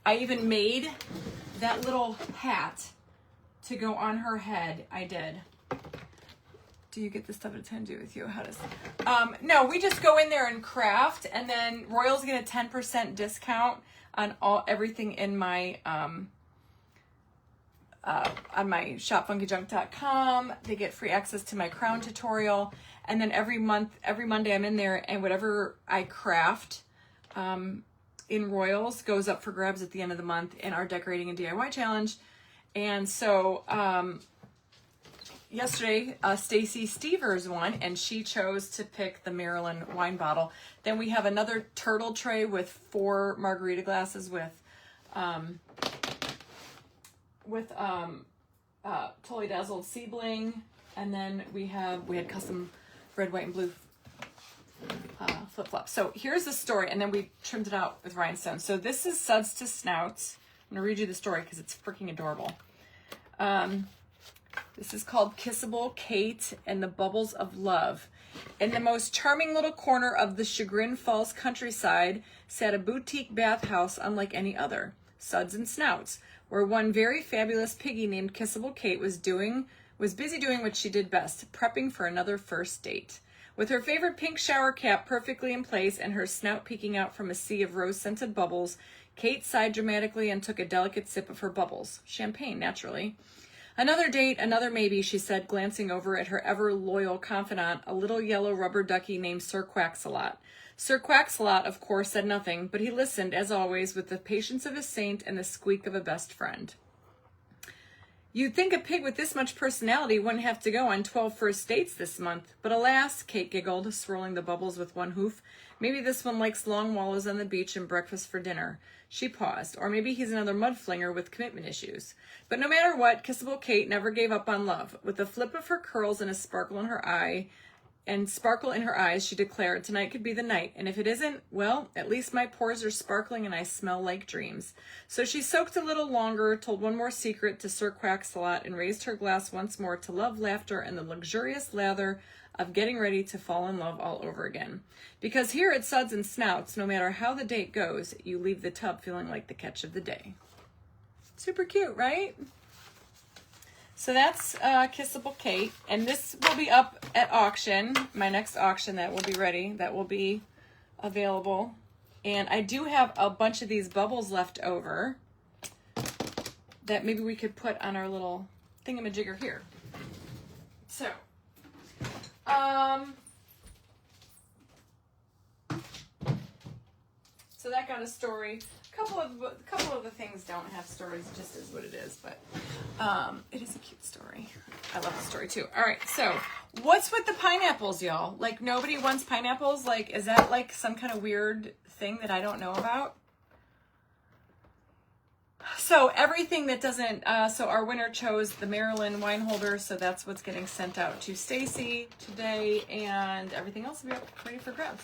I even made that little hat to go on her head. I did. Do you get this stuff at 10 to do with you? How does no, we just go in there and craft, and then Royals get a 10% discount on everything in my on my shopfunkyjunk.com. They get free access to my crown tutorial, and then every Monday I'm in there, and whatever I craft in Royals goes up for grabs at the end of the month in our decorating and DIY challenge. And so yesterday, Stacy Stevers won, and she chose to pick the Maryland wine bottle. Then we have another turtle tray with 4 margarita glasses with Totally Dazzled Sea Bling, and then we had custom red, white, and blue flip-flops. So here's the story, and then we trimmed it out with rhinestones. So this is Suds to Snouts. I'm gonna read you the story because it's freaking adorable. This is called Kissable Kate and the Bubbles of Love. In the most charming little corner of the Chagrin Falls countryside sat a boutique bathhouse unlike any other, Suds and Snouts, where one very fabulous piggy named Kissable Kate was busy doing what she did best, prepping for another first date. With her favorite pink shower cap perfectly in place and her snout peeking out from a sea of rose-scented bubbles, Kate sighed dramatically and took a delicate sip of her bubbles. Champagne, naturally. Another date, another maybe, she said, glancing over at her ever-loyal confidant, a little yellow rubber ducky named Sir Quacksalot. Sir Quacksalot, of course, said nothing, but he listened, as always, with the patience of a saint and the squeak of a best friend. You'd think a pig with this much personality wouldn't have to go on 12 first dates this month, but alas, Kate giggled, swirling the bubbles with one hoof. Maybe this one likes long wallows on the beach and breakfast for dinner. She paused. Or maybe he's another mudflinger with commitment issues. But no matter what, Kissable Kate never gave up on love. With a flip of her curls and a sparkle in her eye, and sparkle in her eyes, she declared, tonight could be the night. And if it isn't, well, at least my pores are sparkling and I smell like dreams. So she soaked a little longer, told one more secret to Sir Quacksalot, and raised her glass once more to love, laughter, and the luxurious lather of getting ready to fall in love all over again. Because here at Suds and Snouts, no matter how the date goes, you leave the tub feeling like the catch of the day. Super cute, right? So that's Kissable Kate, and this will be up at auction, my next auction that will be ready, that will be available. And I do have a bunch of these bubbles left over that maybe we could put on our little thingamajigger here. So, so that got a story. A couple of the things don't have stories, just is what it is, but it is a cute story. I love the story too. All right, so what's with the pineapples, y'all? Like, nobody wants pineapples? Like, is that like some kind of weird thing that I don't know about? So everything that doesn't, so our winner chose the Maryland wine holder, so that's what's getting sent out to Stacy today, and everything else will be up ready for grabs.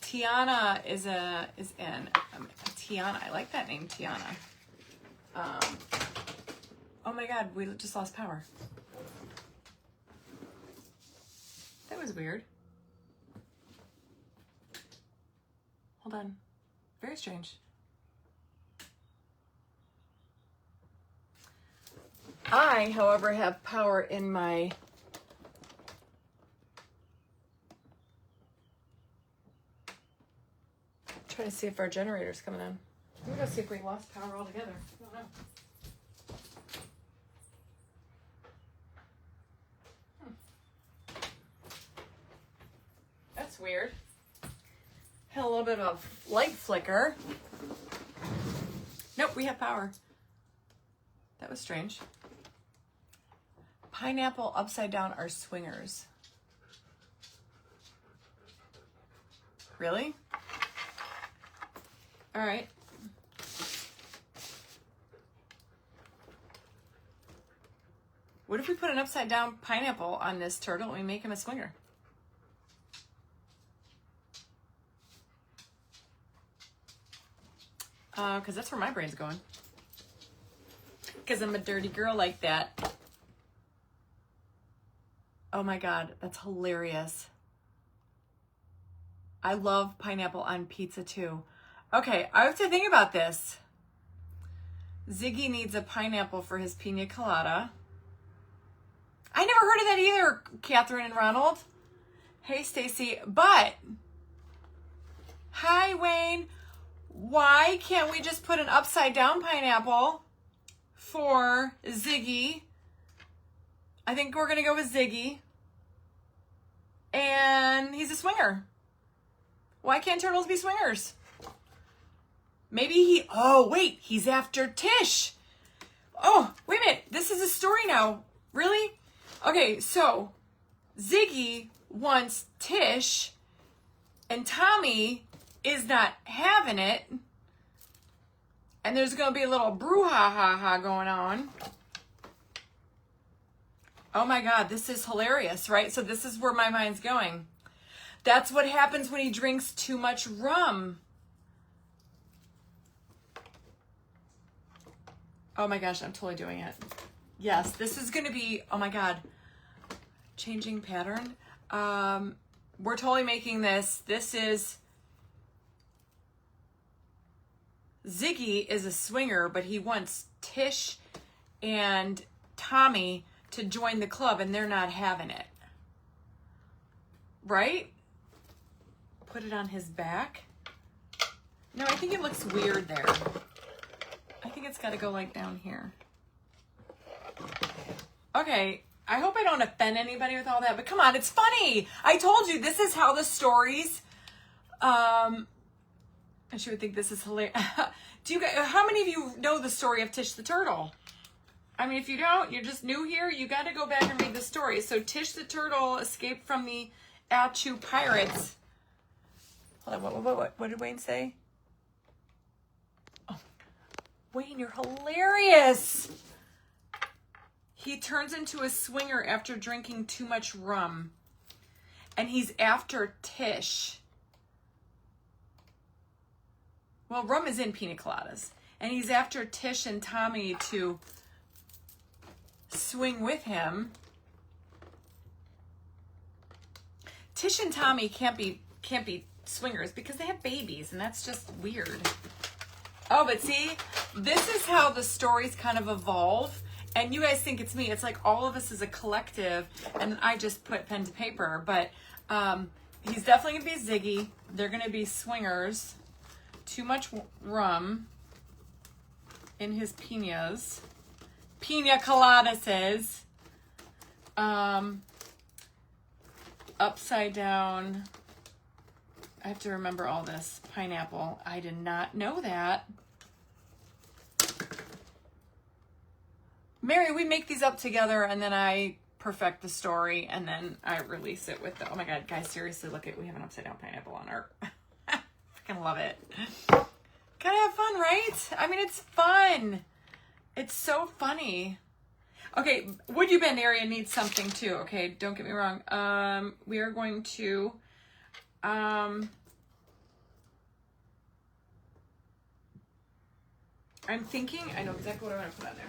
Tiana is in. Tiana, I like that name, Tiana. Oh my God, we just lost power. That was weird. Hold on. Very strange. I, however, have power in my try to see if our generator's coming on. We're gonna see if we lost power altogether. I don't know. That's weird. Had a little bit of light flicker. Nope, we have power. That was strange. Pineapple upside down are swingers. Really? All right. What if we put an upside down pineapple on this turtle and we make him a swinger? Because that's where my brain's going. Because I'm a dirty girl like that. Oh my God, that's hilarious. I love pineapple on pizza too. Okay, I have to think about this. Ziggy needs a pineapple for his pina colada. I never heard of that either, Catherine and Ronald. Hey, Stacy. But, hi, Wayne. Why can't we just put an upside down pineapple for Ziggy? I think we're going to go with Ziggy. And he's a swinger. Why can't turtles be swingers? Maybe he, oh, wait, he's after Tish. Oh, wait a minute. This is a story now. Really? Okay, so Ziggy wants Tish, and Tommy is not having it. And there's going to be a little brouhaha going on. Oh my God, this is hilarious, right? So this is where my mind's going. That's what happens when he drinks too much rum. Oh my gosh, I'm totally doing it. Yes, this is going to be, oh my God, changing pattern. We're totally making this. This is, Ziggy is a swinger, but he wants Tish and Tommy to join the club, and they're not having it. Right? Put it on his back. No, I think it looks weird there. I think it's got to go like down here. Okay, I hope I don't offend anybody with all that, but come on, it's funny. I told you, this is how the stories, and she would think this is hilarious. Do you guys, how many of you know the story of Tish the Turtle? I mean, if you don't, you're just new here, you got to go back and read the story. So Tish the Turtle escaped from the Achu pirates. Hold on, what did Wayne say? Oh, Wayne, you're hilarious. He turns into a swinger after drinking too much rum. and he's after Tish. Well, Rum is in pina coladas, and he's after Tish and Tommy to swing with him. Tish and Tommy can't be swingers because they have babies, and that's just weird. Oh, but see, this is how the stories kind of evolve. And you guys think it's me. It's like all of us as a collective, and I just put pen to paper. But he's definitely going to be Ziggy. They're going to be swingers. Too much rum in his pinas. Pina coladas. Upside down. I have to remember all this. Pineapple. I did not know that. Mary, we make these up together, and then I perfect the story, and then I release it with the, oh my God, guys, seriously, look at, we have an upside down pineapple on our, I fucking love it. Gotta have fun, right? I mean, it's fun. It's so funny. Okay, Would You Bend area needs something too, okay? Don't get me wrong. We are going to, I'm thinking, I know exactly what I want to put on there.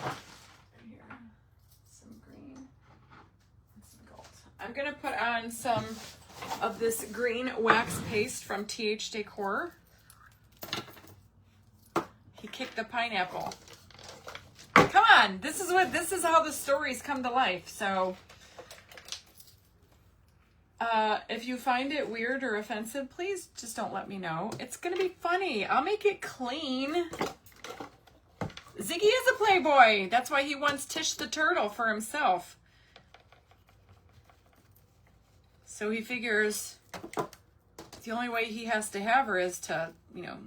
Right here, some green and some gold. I'm gonna put on some of this green wax paste from TH Decor. He kicked the pineapple. Come on, this is how the stories come to life. So if you find it weird or offensive, please just don't let me know. It's gonna be funny. I'll make it clean. Ziggy is a playboy. That's why he wants Tish the Turtle for himself. So he figures the only way he has to have her is to, you know,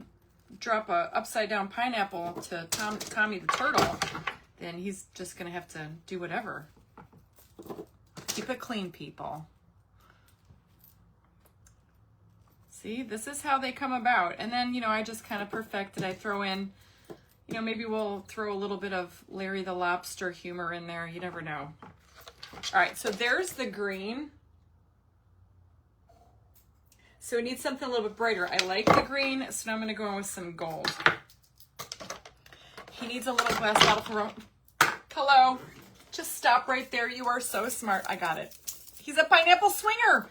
drop a upside down pineapple to Tommy the Turtle. Then he's just gonna have to do whatever. Keep it clean, people. See, this is how they come about. And then, you know, I just kind of perfected. I throw in, you know, maybe we'll throw a little bit of Larry the Lobster humor in there. You never know. All right, so there's the green. So it needs something a little bit brighter. I like the green, so now I'm going to go in with some gold. He needs a little glass bottle for rum. Hello. Just stop right there. You are so smart. I got it. He's a pineapple swinger.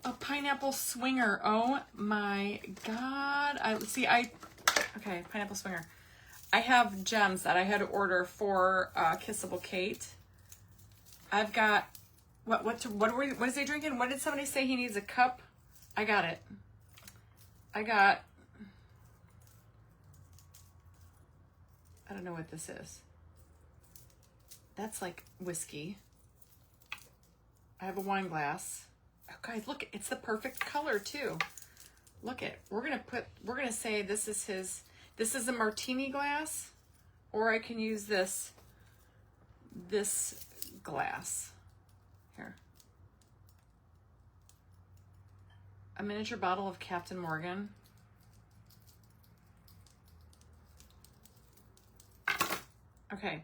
A pineapple swinger. Oh my God. Okay, pineapple swinger. I have gems that I had to order for Kissable Kate. I've got, what is he drinking? What did somebody say he needs a cup? I got it. I don't know what this is. That's like whiskey. I have a wine glass. Oh, guys, look, it's the perfect color too. Look it. We're gonna say this is a martini glass, or I can use this glass. Here. A miniature bottle of Captain Morgan. Okay.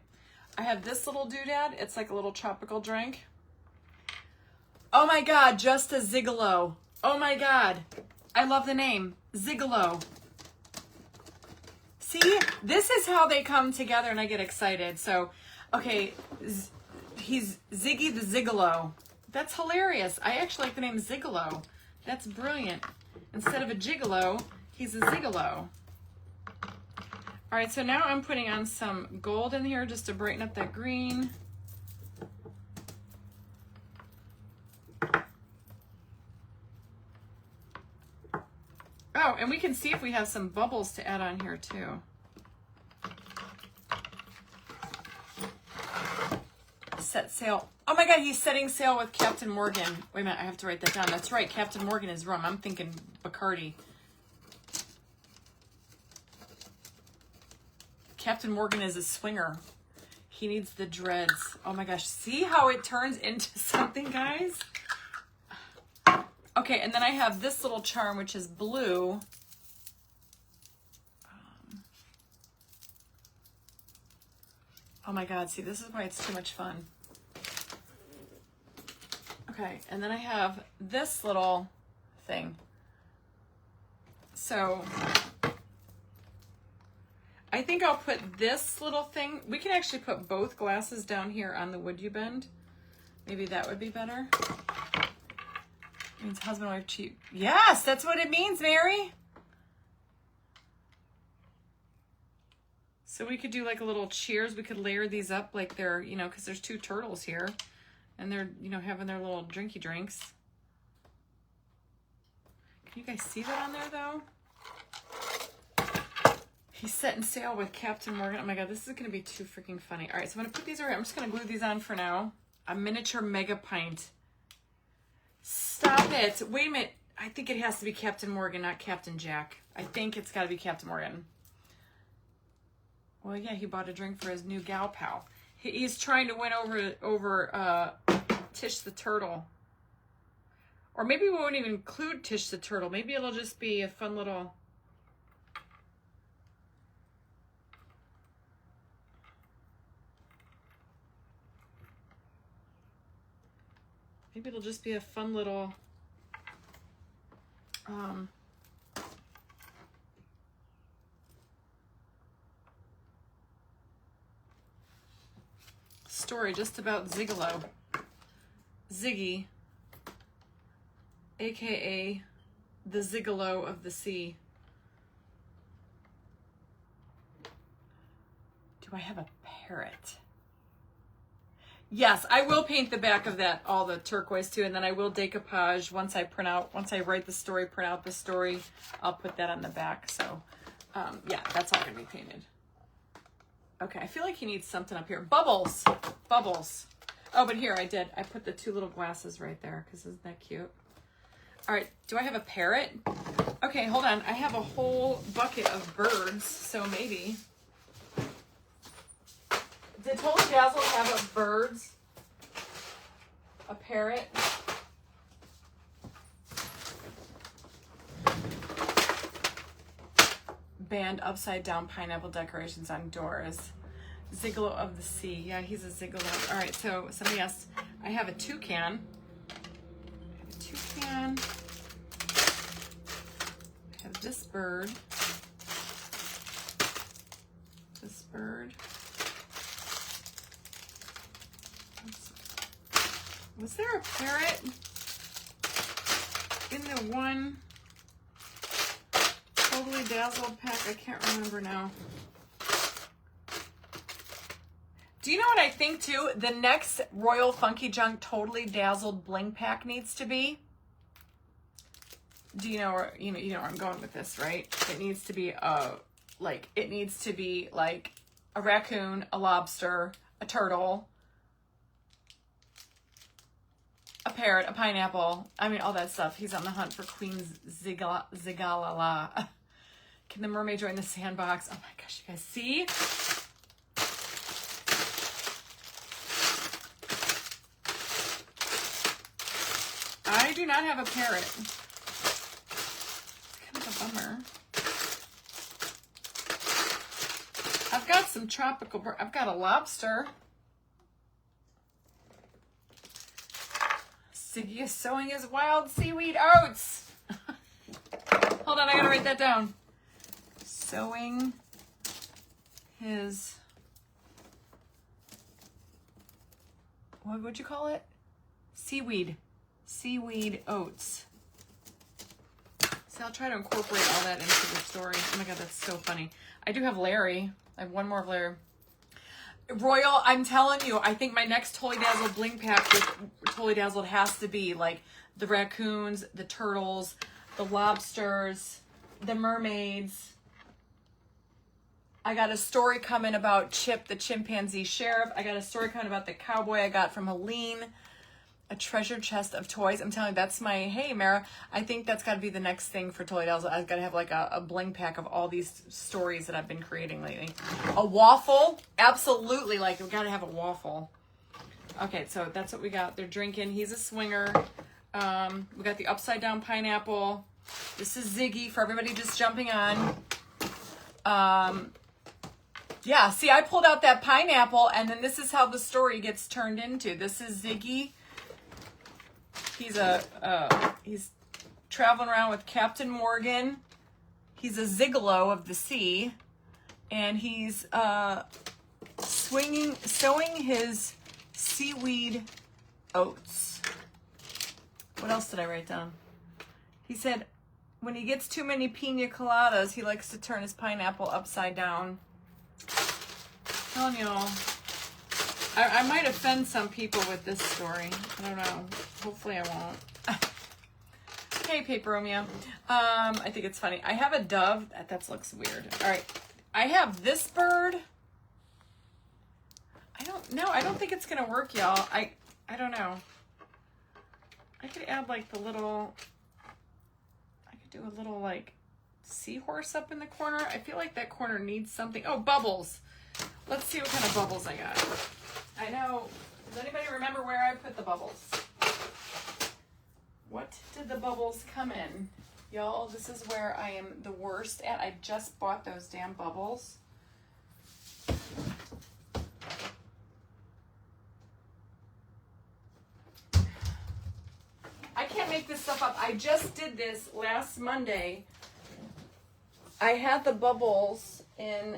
I have this little doodad. It's like a little tropical drink. Oh my God, just a zigolo. Oh my God. I love the name. Zigolo. See, this is how they come together and I get excited. So, okay, he's Ziggy the Zigolo. That's hilarious. I actually like the name Zigolo. That's brilliant. Instead of a gigolo, he's a zigolo. All right, so now I'm putting on some gold in here just to brighten up that green. Oh, and we can see if we have some bubbles to add on here too. Set sail. Oh my God, he's setting sail with Captain Morgan. Wait a minute, I have to write that down. That's right, Captain Morgan is rum. I'm thinking Bacardi. Captain Morgan is a swinger. He needs the dreads. Oh my gosh, see how it turns into something, guys? Okay, and then I have this little charm, which is blue. Oh my God, see, this is why it's too much fun. Okay, and then I have this little thing. So I think I'll put this little thing. We can actually put both glasses down here on the wood you bend. Maybe that would be better. It means husband, wife, cheap. Yes, that's what it means, Mary. So we could do like a little cheers. We could layer these up like they're, you know, because there's two turtles here. And they're, you know, having their little drinky drinks. Can you guys see that on there, though? He's setting sail with Captain Morgan. Oh, my God, this is going to be too freaking funny. All right, so I'm going to put these over here. I'm just going to glue these on for now. A miniature mega pint. Stop it. Wait a minute. I think it has to be Captain Morgan, not Captain Jack. I think it's got to be Captain Morgan. Well, yeah, he bought a drink for his new gal pal. He's trying to win over Tish the Turtle. Or maybe we won't even include Tish the Turtle. Maybe it'll just be a fun little... Maybe it'll just be a fun little... story just about Zigolo. Ziggy, aka the Zigolo of the sea. Do I have a parrot? Yes, I will paint the back of that, all the turquoise too, and then I will decoupage once I write the story, print out the story, I'll put that on the back. So yeah, that's all gonna be painted. Okay, I feel like he needs something up here. Bubbles, bubbles. Oh, but here I put the two little glasses right there because isn't that cute? All right, do I have a parrot? Okay, hold on. I have a whole bucket of birds, so maybe. Did Totally Dazzled have a birds? A parrot? Band upside down pineapple decorations on doors. Zigolo of the sea. Yeah, he's a zigolo. All right, so somebody asked, I have a toucan. I have this bird. This bird. Was there a parrot in the one Totally Dazzled pack? I can't remember now. Do you know what I think too? The next Royal Funky Junk Totally Dazzled bling pack needs to be. Do you know where you know where I'm going with this, right? It needs to be like a raccoon, a lobster, a turtle, a parrot, a pineapple. I mean, all that stuff. He's on the hunt for Queen Zigalala. Can the mermaid join the sandbox? Oh my gosh, you guys see? I do not have a parrot. It's kind of a bummer. I've got some tropical, I've got a lobster. Ziggy is sowing his wild seaweed oats. Hold on, I gotta write that down. Sowing his, what would you call it? Seaweed oats. So I'll try to incorporate all that into the story. Oh my God, that's so funny. I do have Larry. I have one more of Larry. Royal, I'm telling you, I think my next Totally Dazzled bling pack with Totally Dazzled has to be like the raccoons, the turtles, the lobsters, the mermaids. I got a story coming about Chip, the chimpanzee sheriff. I got a story coming about the cowboy I got from Helene. A treasure chest of toys. I'm telling you, that's my, hey, Mara, I think that's got to be the next thing for Totally Dazzled. I've got to have like a bling pack of all these stories that I've been creating lately. A waffle? Absolutely. Like, we've got to have a waffle. Okay, so that's what we got. They're drinking. He's a swinger. We got the upside down pineapple. This is Ziggy for everybody just jumping on. Yeah, see, I pulled out that pineapple, and then this is how the story gets turned into. This is Ziggy. he's traveling around with Captain Morgan. He's a zigolo of the sea, and he's sowing his seaweed oats. What else did I write down? He said when he gets too many pina coladas, he likes to turn his pineapple upside down. Telling y'all, I might offend some people with this story. I don't know. Hopefully I won't. Hey, Paper Romeo. I think it's funny. I have a dove. That looks weird. All right. I have this bird. I don't think it's going to work, y'all. I don't know. I could add like I could do a little like seahorse up in the corner. I feel like that corner needs something. Oh, bubbles. Let's see what kind of bubbles I got. I know. Does anybody remember where I put the bubbles? What did the bubbles come in? Y'all, this is where I am the worst at. I just bought those damn bubbles. I can't make this stuff up. I just did this last Monday. I had the bubbles in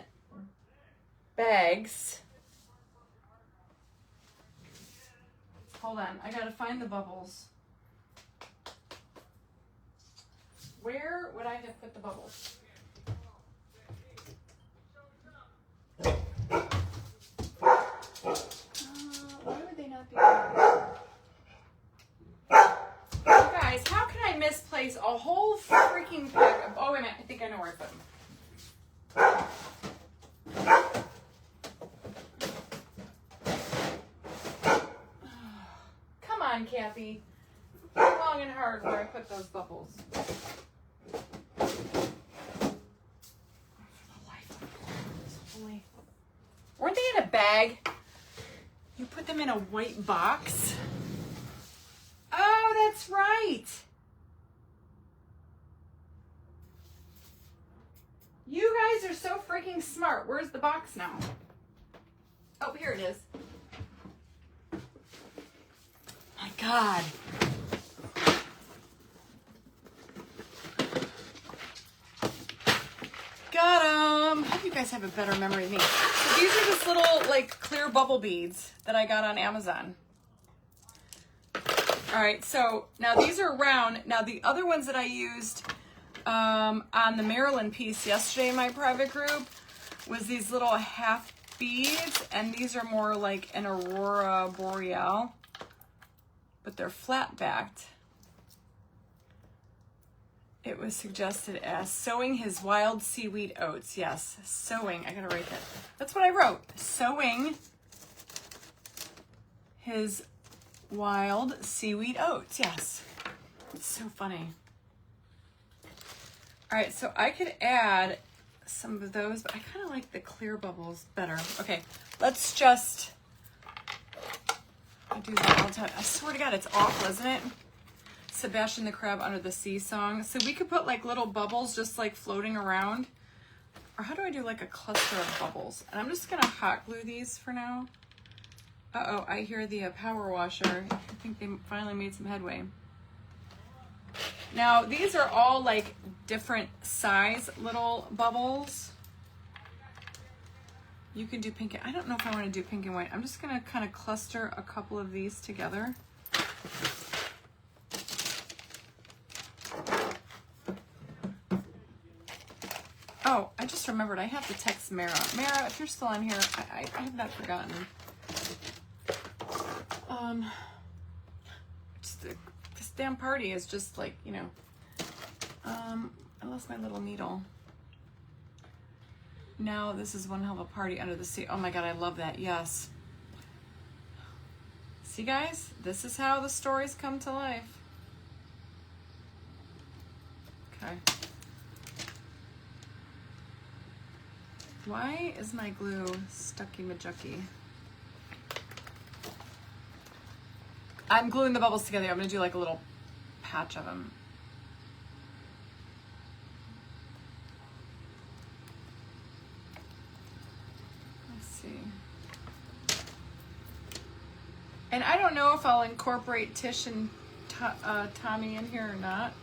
bags. Hold on, I gotta find the bubbles. Where would I have put the bubbles? Why would they not be there? You guys, how can I misplace a whole freaking pack of... Oh, wait a minute. I think I know where I put them. Come on, Kathy. Long and hard where I put those bubbles. Weren't they in a bag? You put them in a white box? Oh, that's right. You guys are so freaking smart. Where's the box now? Oh, here it is. My God. Got them. I hope you guys have a better memory than me. So these are just little like clear bubble beads that I got on Amazon. All right, so now these are round. Now the other ones that I used on the Maryland piece yesterday in my private group was these little half beads, and these are more like an aurora boreal, but they're flat backed. It was suggested as sowing his wild seaweed oats. Yes, sowing. I gotta write that. That's what I wrote. Sowing his wild seaweed oats. Yes. It's so funny. All right, so I could add some of those, but I kind of like the clear bubbles better. Okay, let's just... I do that all the time. I swear to God, it's awful, isn't it? Sebastian the Crab Under the Sea song. So we could put like little bubbles just like floating around. Or how do I do like a cluster of bubbles? And I'm just gonna hot glue these for now. Uh-oh, I hear the power washer. I think they finally made some headway. Now these are all like different size little bubbles. You can do pink. I don't know if I want to do pink and white. I'm just gonna kind of cluster a couple of these together. Oh, I just remembered I have to text Mara. Mara, if you're still on here, I have not forgotten. This damn party is just like, you know. I lost my little needle. Now this is one hell of a party under the sea. Oh my God, I love that. Yes. See, guys, this is how the stories come to life. Okay. Why is my glue stucky-majucky? I'm gluing the bubbles together. I'm gonna do like a little patch of them. Let's see. And I don't know if I'll incorporate Tish and Tommy in here or not.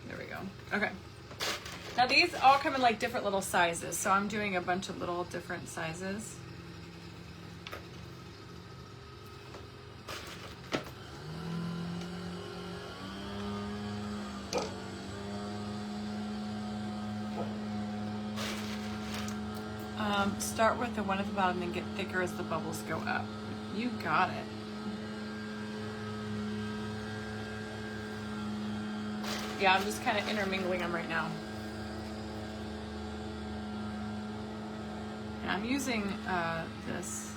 There we go. Okay. Now these all come in like different little sizes, so I'm doing a bunch of little different sizes. Start with the one at the bottom and get thicker as the bubbles go up. You got it. Yeah, I'm just kind of intermingling them right now. And I'm using this.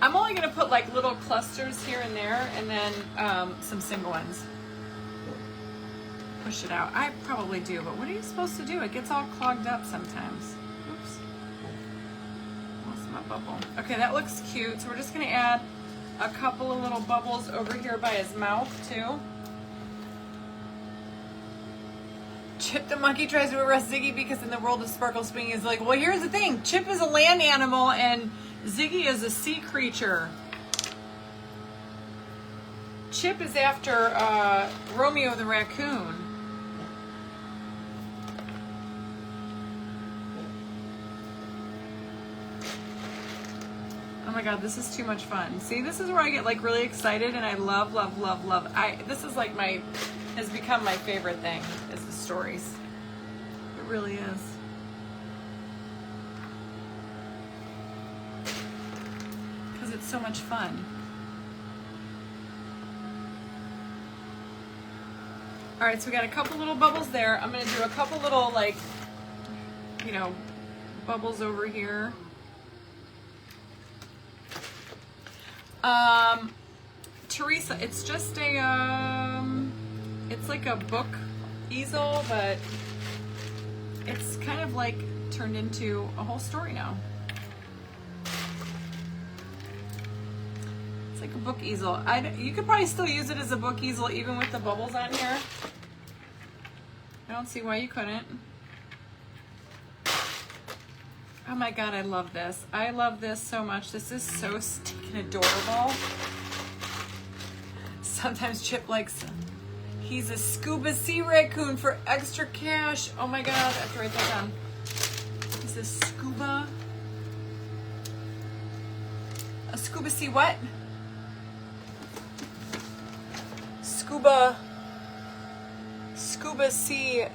I'm only going to put like little clusters here and there, and then some single ones. Push it out. I probably do, but what are you supposed to do? It gets all clogged up sometimes. Oops. Lost my bubble. Okay, that looks cute. So we're just going to add a couple of little bubbles over here by his mouth too. Chip the monkey tries to arrest Ziggy because in the world of sparkle spinning is like, well, here's the thing. Chip is a land animal and Ziggy is a sea creature. Chip is after Romeo the raccoon. Oh my God, this is too much fun. See, this is where I get like really excited and I love, love, love, love. This is like has become my favorite thing, is the stories. It really is. Because it's so much fun. All right, so we got a couple little bubbles there. I'm gonna do a couple little like, you know, bubbles over here. Teresa, it's just a, it's like a book easel, but it's kind of like turned into a whole story now. It's like a book easel. You could probably still use it as a book easel even with the bubbles on here. I don't see why you couldn't. Oh my God, I love this. I love this so much. This is so stinking adorable. Sometimes Chip likes, he's a scuba sea raccoon for extra cash. Oh my God, I have to write that down. He's a scuba sea what? Scuba sea,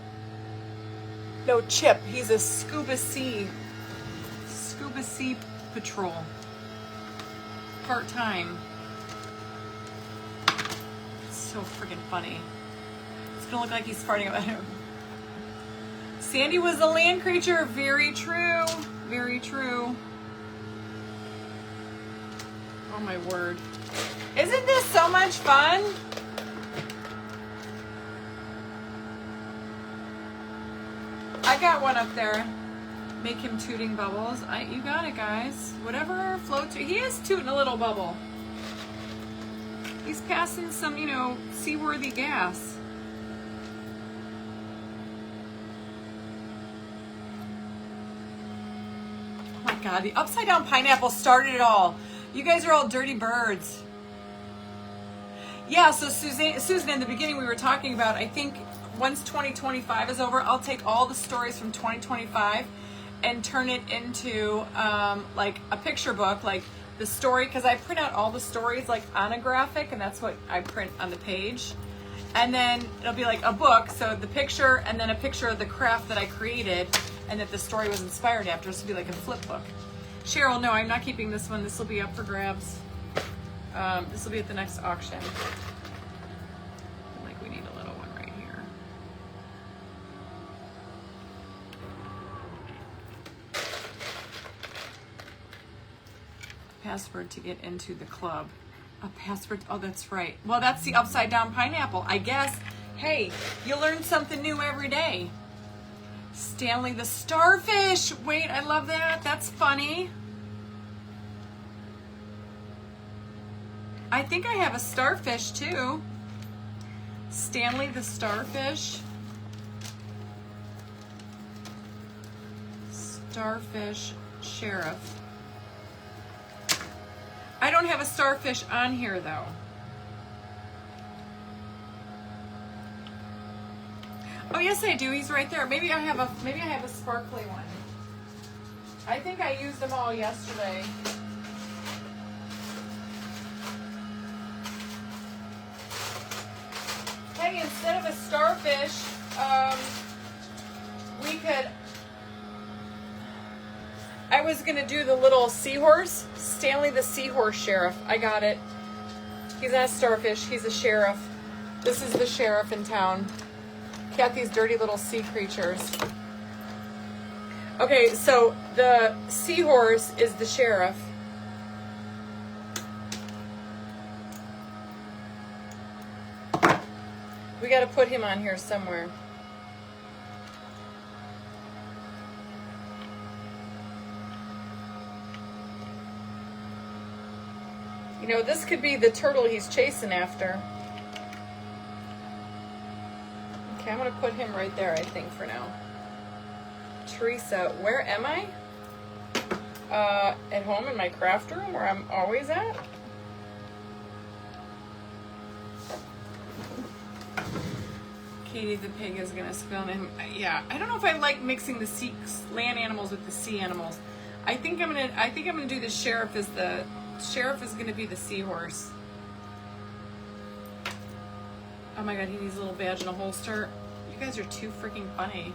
no, Chip, he's a scuba sea patrol, part-time. It's so freaking funny. It's gonna look like he's farting about him. Sandy was a land creature. Very true. Very true. Oh my word. Isn't this so much fun? I got one up there. Make him tooting bubbles. You got it, guys. Whatever floats. He is tooting a little bubble. He's passing some, you know, seaworthy gas. Oh my God, the upside down pineapple started it all. You guys are all dirty birds. Yeah, so Susan, in the beginning we were talking about, I think once 2025 is over, I'll take all the stories from 2025 and turn it into like a picture book, like the story, because I print out all the stories like on a graphic, and that's what I print on the page. And then it'll be like a book, so the picture and then a picture of the craft that I created and that the story was inspired after. This will be like a flip book. Cheryl, no, I'm not keeping this one. This will be up for grabs. This will be at the next auction. Like we need a little one right here. Password to get into the club. A password. Oh, that's right. Well, that's the upside down pineapple, I guess. Hey, you learn something new every day. Stanley the starfish. Wait, I love that. That's funny. I think I have a starfish too. Stanley the starfish. Starfish sheriff. I don't have a starfish on here though. Oh yes, I do. He's right there. Maybe I have a sparkly one. I think I used them all yesterday. Hey, instead of a starfish, we could. I was gonna do the little seahorse, Stanley the seahorse sheriff. I got it. He's not a starfish. He's a sheriff. This is the sheriff in town. Got these dirty little sea creatures. Okay, so the seahorse is the sheriff. We got to put him on here somewhere. You know, this could be the turtle he's chasing after. Okay, I'm going to put him right there, I think, for now. Teresa, where am I? At home in my craft room, where I'm always at. Katie the pig is going to spill him. Yeah, I don't know if I like mixing the land animals with the sea animals. I think I'm gonna do the sheriff as the sheriff is going to be the seahorse. Oh my god, he needs a little badge and a holster. You guys are too freaking funny.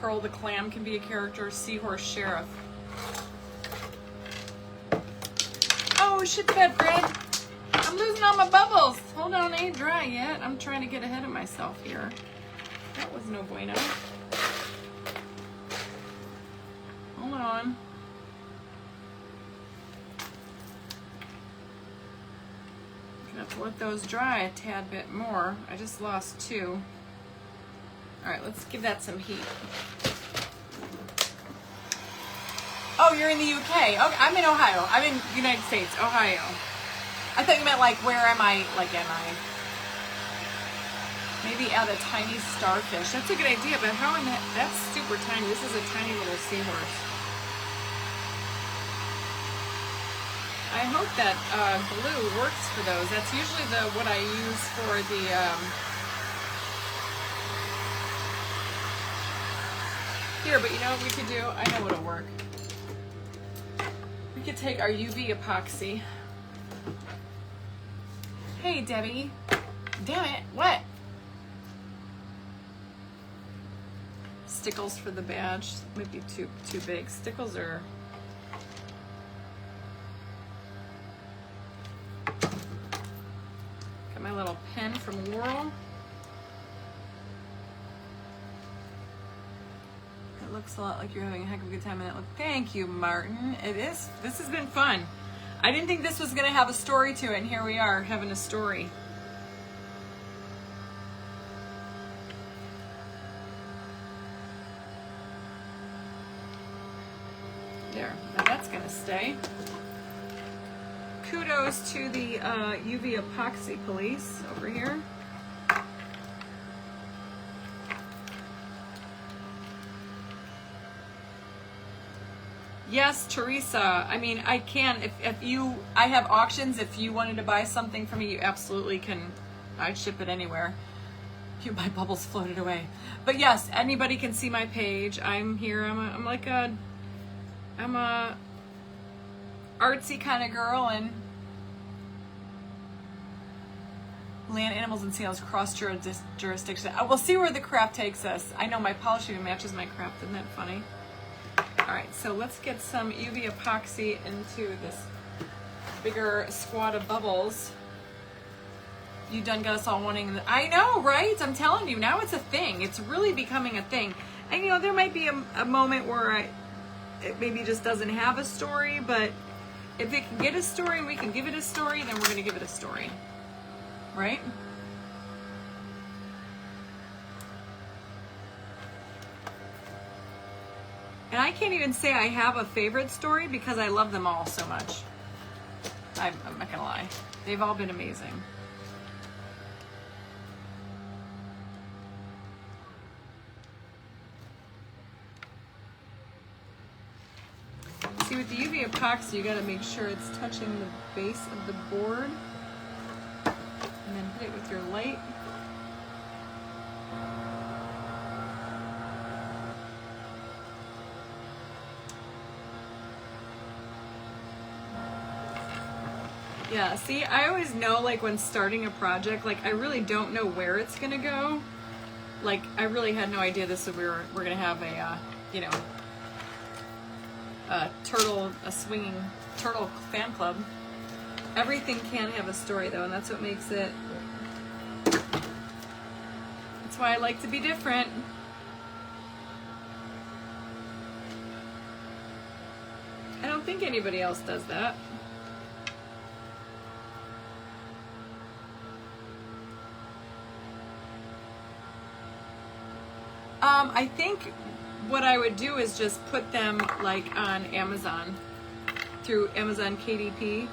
Pearl the clam can be a character. Seahorse sheriff. Oh shit, bed bread. I'm losing all my bubbles. Hold on, ain't dry yet. I'm trying to get ahead of myself here. That was no bueno. Hold on. Gonna have to let those dry a tad bit more. I just lost 2. All right, let's give that some heat. Oh, you're in the UK. Okay, I'm in Ohio. I'm in the United States, Ohio. I thought you meant like, where am I? Like, am I? Maybe add a tiny starfish. That's a good idea, but how in that? That's super tiny. This is a tiny little seahorse. I hope that glue works for those. That's usually what I use for the. Here, but you know what we could do? I know what'll work. We could take our UV epoxy. Hey, Debbie. Damn it. What? Stickles for the badge. Might be too big. Stickles are... Got my little pen from Whirl. It looks a lot like you're having a heck of a good time in it. Thank you, Martin. It is. This has been fun. I didn't think this was going to have a story to it, and here we are having a story. There, now that's going to stay. Kudos to the UV epoxy police over here. Yes, Teresa. I mean, I can. I have auctions. If you wanted to buy something from me, you absolutely can. I'd ship it anywhere. My bubbles floated away. But yes, anybody can see my page. I'm here. I'm a artsy kind of girl, and land animals and seals cross jurisdiction. We'll see where the craft takes us. I know my polish even matches my craft. Isn't that funny? All right, so let's get some UV epoxy into this bigger squad of bubbles. You done got us all wanting I know, right? I'm telling you, now it's a thing. It's really becoming a thing. And you know, there might be a moment where it maybe just doesn't have a story, but if it can get a story and we can give it a story, then we're going to give it a story. Right? And I can't even say I have a favorite story because I love them all so much. I'm not gonna lie. They've all been amazing. See, with the UV epoxy, you gotta make sure it's touching the base of the board. And then hit it with your light. Yeah, see, I always know, like, when starting a project, like, I really don't know where it's gonna go. Like, I really had no idea this, so we're gonna have a, you know, a swinging turtle fan club. Everything can have a story, though, and that's what makes it, that's why I like to be different. I don't think anybody else does that. I think what I would do is just put them like on Amazon, through Amazon KDP.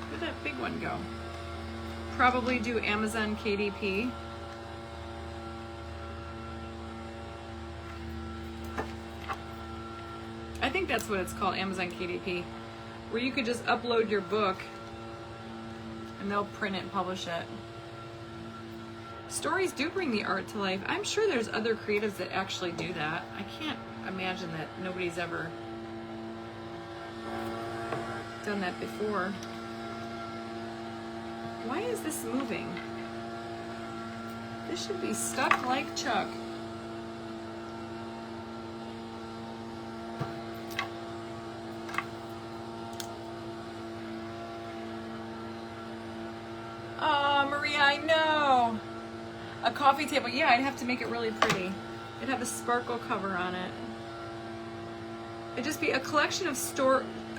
Where'd that big one go? Probably do Amazon KDP. I think that's what it's called, Amazon KDP, where you could just upload your book and they'll print it and publish it. Stories do bring the art to life. I'm sure there's other creatives that actually do that. I can't imagine that nobody's ever done that before. Why is this moving? This should be stuck like Chuck. Oh, Maria, I know. A coffee table, yeah, I'd have to make it really pretty. It'd have a sparkle cover on it. It'd just be a collection of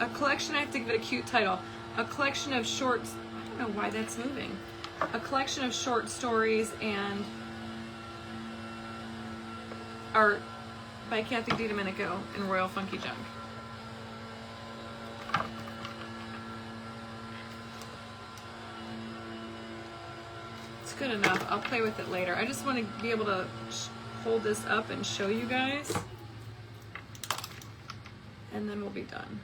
a collection, I have to give it a cute title. A collection of shorts, I don't know why that's moving. A collection of short stories and art by Kathy DiDomenico and Royal Funky Junk. Good enough. I'll play with it later. I just want to be able to hold this up and show you guys, and then we'll be done.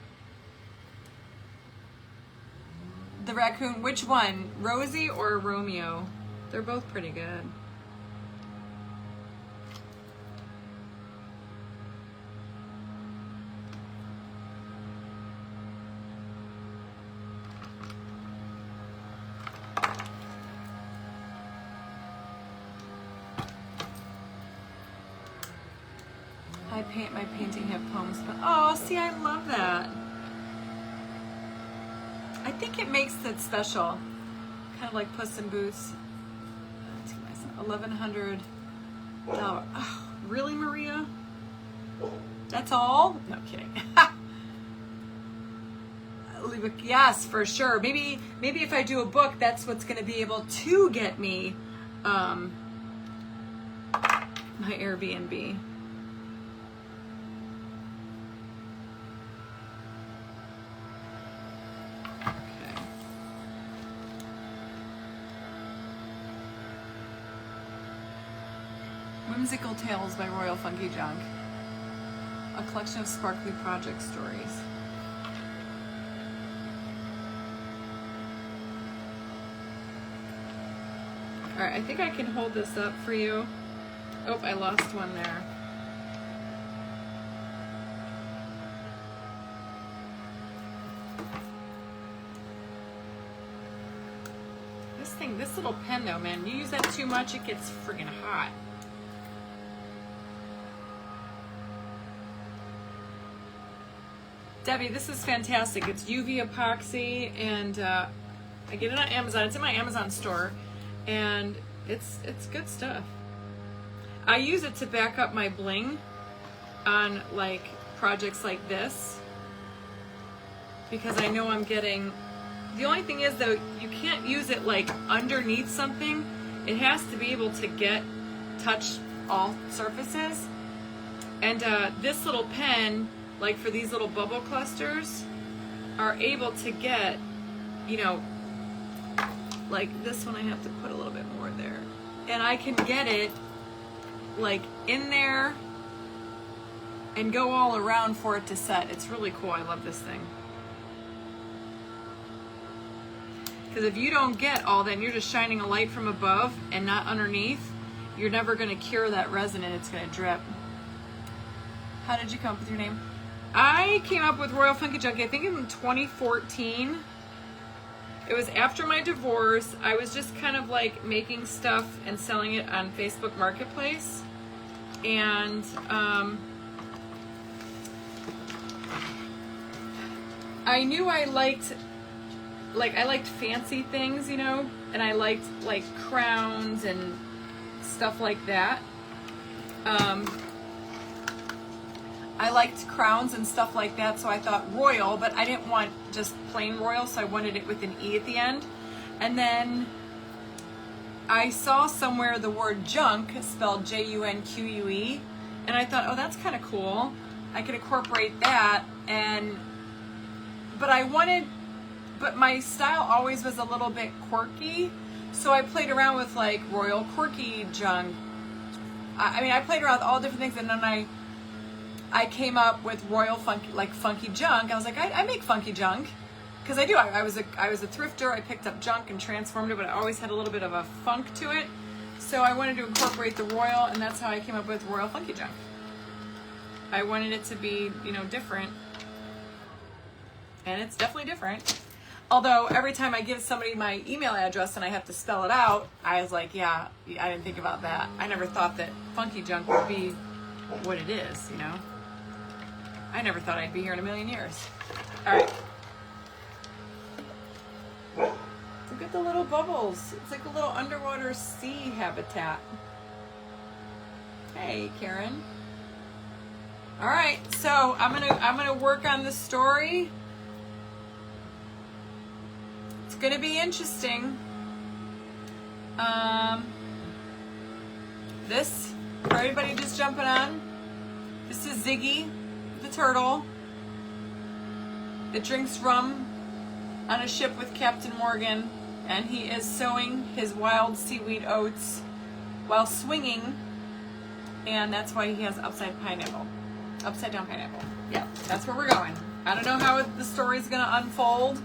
The raccoon, which one? Rosie or Romeo? They're both pretty good. My painting have poems, but oh, see, I love that. I think it makes it special, kind of like Puss in Boots. $1,100. Oh, really, Maria? That's all? No kidding. Yes, for sure. Maybe if I do a book, that's what's going to be able to get me my Airbnb. Whimsical Tales by Royal Funky Junk. A collection of sparkly project stories. Alright, I think I can hold this up for you. Oh, I lost one there. This little pen though, man, you use that too much, it gets friggin' hot. Debbie, this is fantastic. It's UV epoxy, and I get it on Amazon. It's in my Amazon store, and it's good stuff. I use it to back up my bling on like projects like this, because I know I'm getting. The only thing is though, you can't use it like underneath something. It has to be able to touch all surfaces. And this little pen, like for these little bubble clusters, are able to get, you know, like this one I have to put a little bit more there. And I can get it like in there and go all around for it to set. It's really cool. I love this thing. Because if you don't get all that and you're just shining a light from above and not underneath, you're never going to cure that resin and it's going to drip. How did you come up with your name? I came up with Royal Funky Junkie, I think in 2014. It was after my divorce. I was just kind of like making stuff and selling it on Facebook Marketplace. And I knew I liked fancy things, you know, and I liked like crowns and stuff like that. I liked crowns and stuff like that, so I thought royal, but I didn't want just plain royal, so I wanted it with an E at the end. And then I saw somewhere the word junk spelled Junque, and I thought, oh, that's kind of cool. I could incorporate that, but my style always was a little bit quirky, so I played around with like royal quirky junk. I played around with all different things, and then I came up with royal funky junk. I was like, I make funky junk, because I do. I was a thrifter. I picked up junk and transformed it, but I always had a little bit of a funk to it. So I wanted to incorporate the royal, and that's how I came up with Royal Funky Junk. I wanted it to be, you know, different, and it's definitely different. Although every time I give somebody my email address and I have to spell it out, I was like, yeah, I didn't think about that. I never thought that funky junk would be what it is, you know. I never thought I'd be here in a million years. All right. Look at the little bubbles. It's like a little underwater sea habitat. Hey, Karen. All right, so I'm gonna work on the story. It's gonna be interesting. This, for everybody just jumping on, this is Ziggy the Turtle that drinks rum on a ship with Captain Morgan, and he is sowing his wild seaweed oats while swinging, and that's why he has upside down pineapple. Yeah, that's where we're going. I don't know how the story's gonna unfold,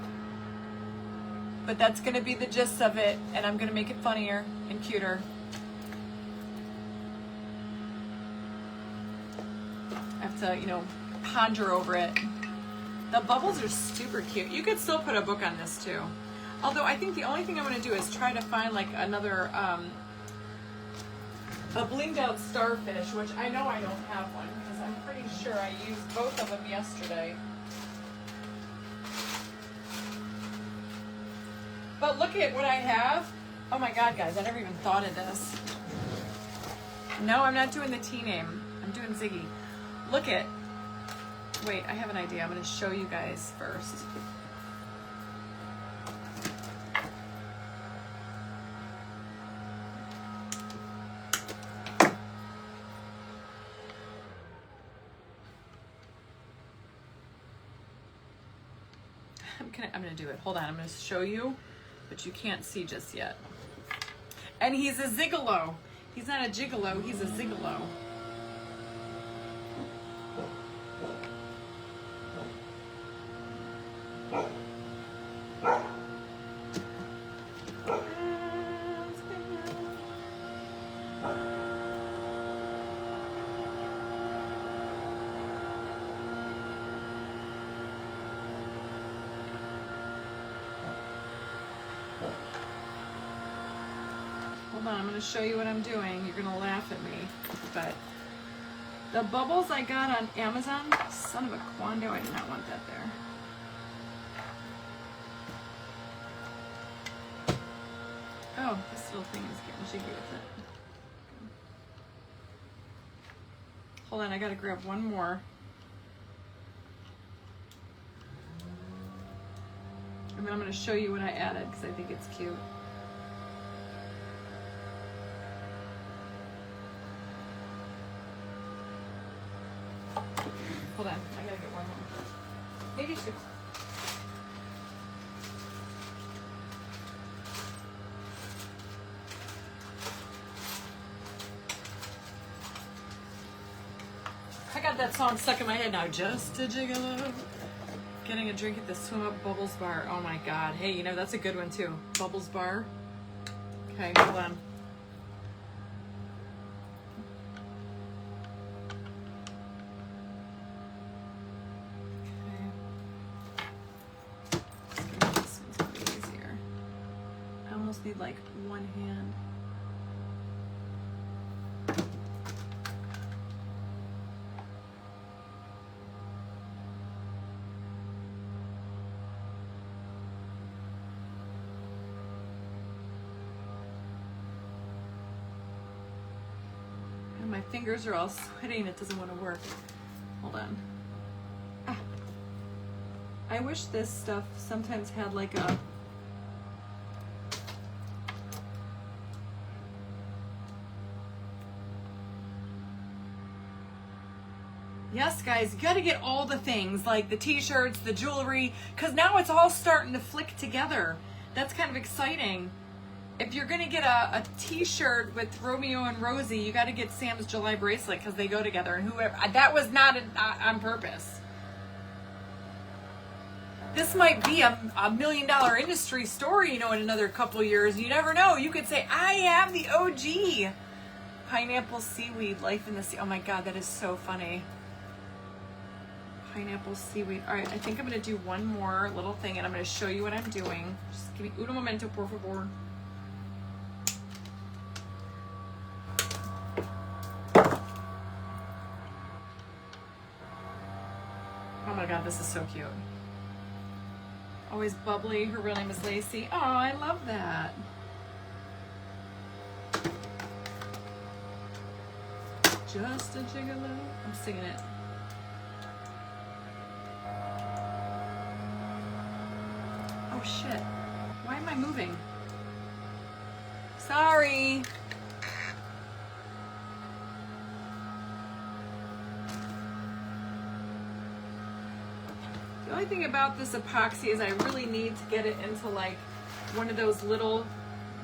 but that's gonna be the gist of it, and I'm gonna make it funnier and cuter. I have to, you know, ponder over it. The bubbles are super cute. You could still put a book on this too. Although I think the only thing I'm gonna do is try to find like another, a blinged out starfish, which I know I don't have one because I'm pretty sure I used both of them yesterday. But look at what I have. Oh my God, guys, I never even thought of this. No, I'm not doing the T name. I'm doing Ziggy. Look at, wait, I have an idea. I'm gonna show you guys first. I'm gonna do it. Hold on, I'm gonna show you, but you can't see just yet. And he's a zigolo. He's not a gigolo, he's a zigolo. Hold on, I'm going to show you what I'm doing. You're going to laugh at me. But the bubbles I got on Amazon, son of a quando, I did not want that there. Oh, this little thing is getting jiggy with it. Hold on, I got to grab one more. And then I'm going to show you what I added because I think it's cute. Hold on, I gotta get one more. Maybe two. I got that song stuck in my head now. Just a gigolo. Getting a drink at the Swim Up Bubbles bar. Oh my God. Hey, you know, that's a good one too. Bubbles bar. Okay, hold on. Need like one hand. And my fingers are all sweaty and it doesn't want to work. Hold on. Ah. I wish this stuff sometimes had like a yes, guys, you got to get all the things, like the t-shirts, the jewelry, because now it's all starting to flick together. That's kind of exciting. If you're going to get a t-shirt with Romeo and Rosie, you got to get Sam's July bracelet because they go together. And whoever, that was not on purpose. This might be a $1 million industry story, you know, in another couple years. You never know. You could say, I have the OG. Pineapple seaweed, life in the sea. Oh my God, that is so funny. Pineapple seaweed. All right, I think I'm going to do one more little thing and I'm going to show you what I'm doing. Just give me un momento, por favor. Oh my God, this is so cute. Always bubbly. Her real name is Lacey. Oh, I love that. Just a gigolo. I'm singing it. Oh shit. Why am I moving? Sorry. The only thing about this epoxy is I really need to get it into like one of those little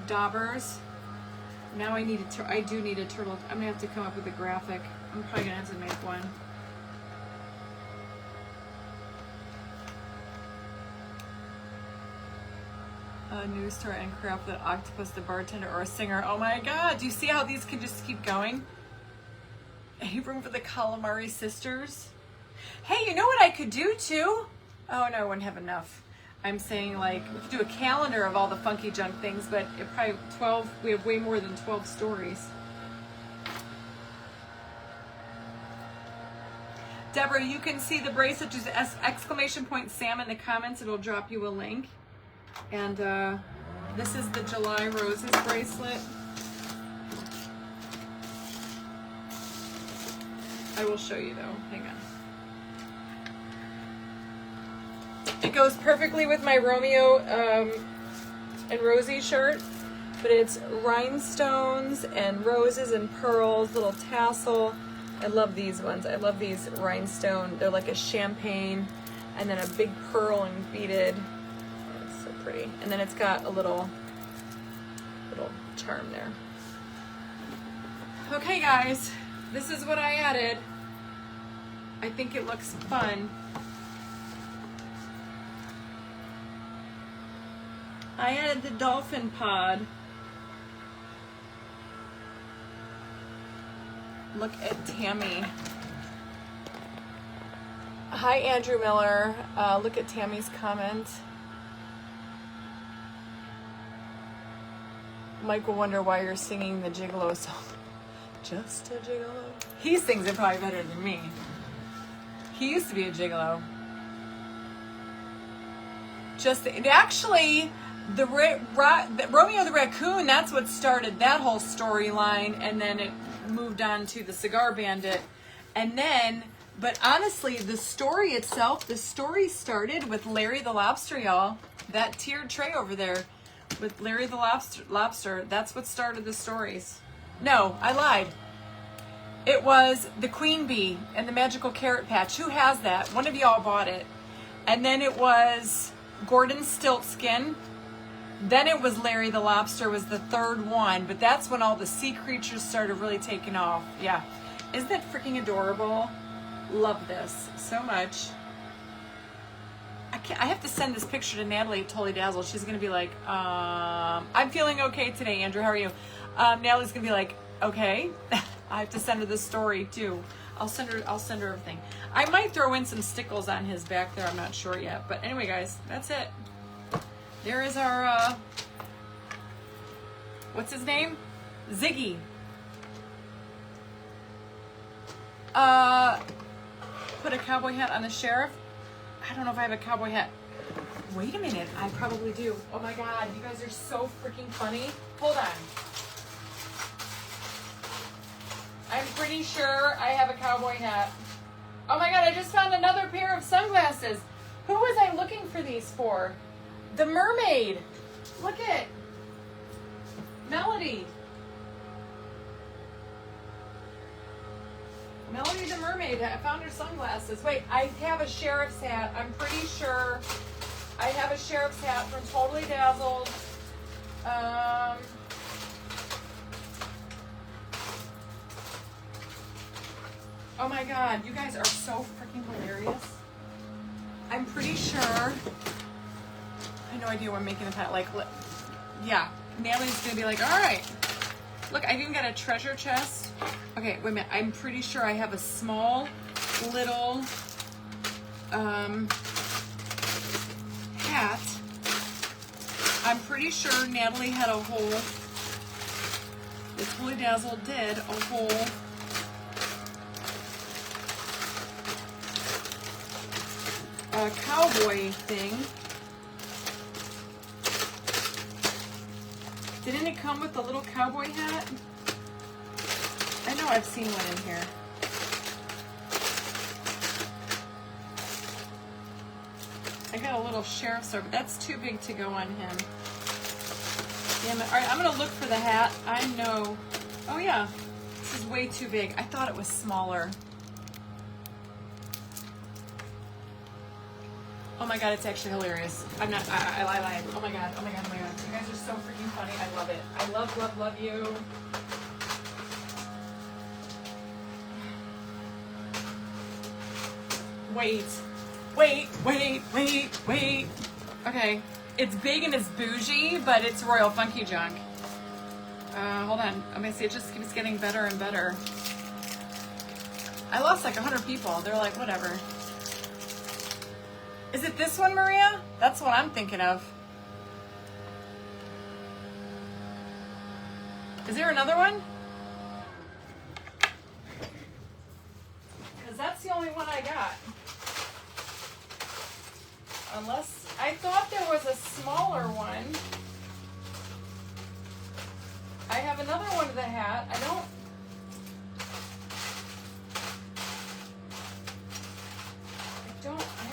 daubers. Now I do need a turtle. I'm gonna have to come up with a graphic. I'm probably gonna have to make one. A news story and craft that octopus, the bartender, or a singer. Oh my God, do you see how these can just keep going? Any room for the calamari sisters? Hey, you know what I could do too? Oh no, I wouldn't have enough. I'm saying like, we could do a calendar of all the funky junk things, but it probably 12, we have way more than 12 stories. Deborah, you can see the bracelet, just exclamation point Sam in the comments. It'll drop you a link. And this is the July Roses bracelet. I will show you though, hang on. It goes perfectly with my Romeo and Rosie shirt, but it's rhinestones and roses and pearls, little tassel. I love these ones. I love these rhinestone. They're like a champagne and then a big pearl and beaded. It's so pretty. And then it's got a little charm there. Okay guys, this is what I added. I think it looks fun. I added the dolphin pod. Look at Tammy. Hi, Andrew Miller. Look at Tammy's comment. Mike will wonder why you're singing the gigolo song. Just a gigolo. He sings it probably better than me. He used to be a gigolo. Actually, the Romeo the Raccoon, that's what started that whole storyline, and then it moved on to the Cigar Bandit. And then, but honestly, the story itself, the story started with Larry the Lobster, y'all. That tiered tray over there with Larry the Lobster, that's what started the stories. No, I lied. It was the Queen Bee and the Magical Carrot Patch. Who has that? One of y'all bought it. And then it was Gordon Stiltskin. Then it was Larry the Lobster was the third one, but that's when all the sea creatures started really taking off. Yeah. Isn't that freaking adorable? love this so much. I have to send this picture to Natalie at Totally Dazzled. She's going to be like, I'm feeling okay today, Andrew. How are you? Natalie's going to be like, okay. I have to send her the story too. I'll send her everything. I might throw in some stickles on his back there. I'm not sure yet. But anyway, guys, that's it. There is our, what's his name? Ziggy. Put a cowboy hat on the sheriff. I don't know if I have a cowboy hat. Wait a minute, I probably do. Oh my God, you guys are so freaking funny. Hold on. I'm pretty sure I have a cowboy hat. Oh my God, I just found another pair of sunglasses. Who was I looking for these for? The mermaid. Look at Melody. Melody the mermaid. I found her sunglasses. Wait, I have a sheriff's hat. I'm pretty sure I have a sheriff's hat from Totally Dazzled. Oh my God, you guys are so freaking hilarious. I'm pretty sure. I have no idea what I'm making the hat. Like, yeah, Natalie's gonna be like, all right. Look, I even got a treasure chest. Okay, wait a minute. I'm pretty sure I have a small little hat. I'm pretty sure Natalie had a whole, the Totally Dazzled did a whole cowboy thing. Didn't it come with a little cowboy hat? I know I've seen one in here. I got a little sheriff's sword, but that's too big to go on him. Damn it. All right, I'm going to look for the hat. I know. Oh, yeah. This is way too big. I thought it was smaller. Oh my God, it's actually hilarious. I'm not, I lied. Oh my God, oh my God, oh my God. You guys are so freaking funny. I love it. I love, love, love you. Wait. Okay, it's big and it's bougie, but it's royal funky junk. Hold on. I'm gonna see, it just keeps getting better and better. I lost like 100 people. They're like, whatever. Is it this one, Maria? That's what I'm thinking of. Is there another one? Because that's the only one I got. Unless, I thought there was a smaller one. I have another one of the hat. I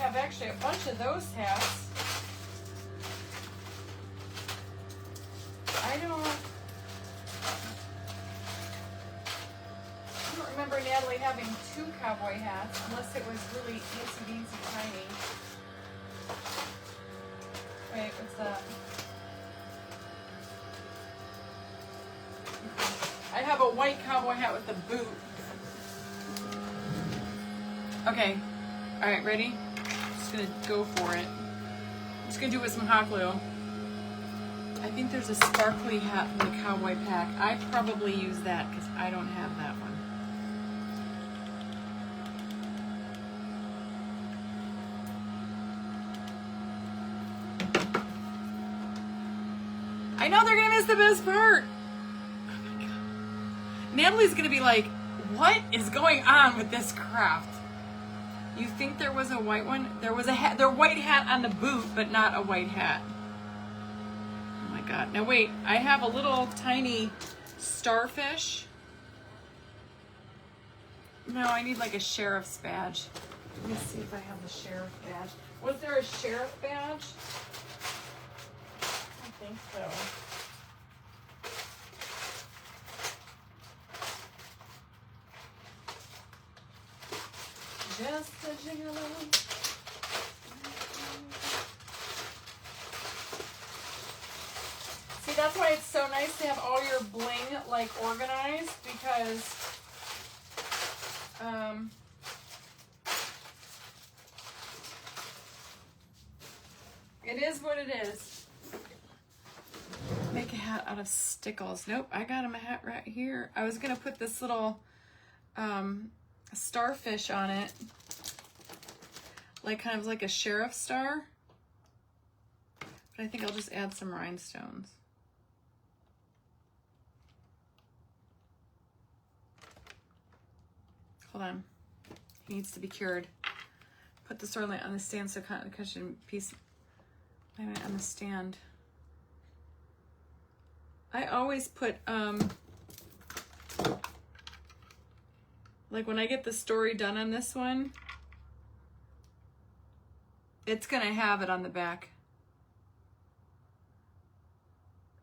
have actually a bunch of those hats. I don't remember Natalie having 2 cowboy hats, unless it was really itsy-beatsy tiny. Wait, what's that? I have a white cowboy hat with a boot. Okay. Alright, ready? I'm just gonna go for it. I'm just gonna do it with some hot glue. I think there's a sparkly hat from the cowboy pack. I probably use that because I don't have that one. I know they're gonna miss the best part. Oh my God. Natalie's gonna be like, what is going on with this craft? You think there was a white one? There was a hat, their white hat on the boot, but not a white hat. Oh my God. Now wait, I have a little tiny starfish. No, I need like a sheriff's badge. Let me see if I have the sheriff badge. Was there a sheriff badge? I think so. Just a gigolo. See, that's why it's so nice to have all your bling like organized, because is what it is. Make a hat out of stickles. Nope, I got him a hat right here. I was gonna put this little starfish on it, like kind of like a sheriff star. But I think I'll just add some rhinestones. Hold on, he needs to be cured. Put the sword light on the stand so kind of cushion piece. Wait a minute, on the stand. I always put like when I get the story done on this one, it's gonna have it on the back.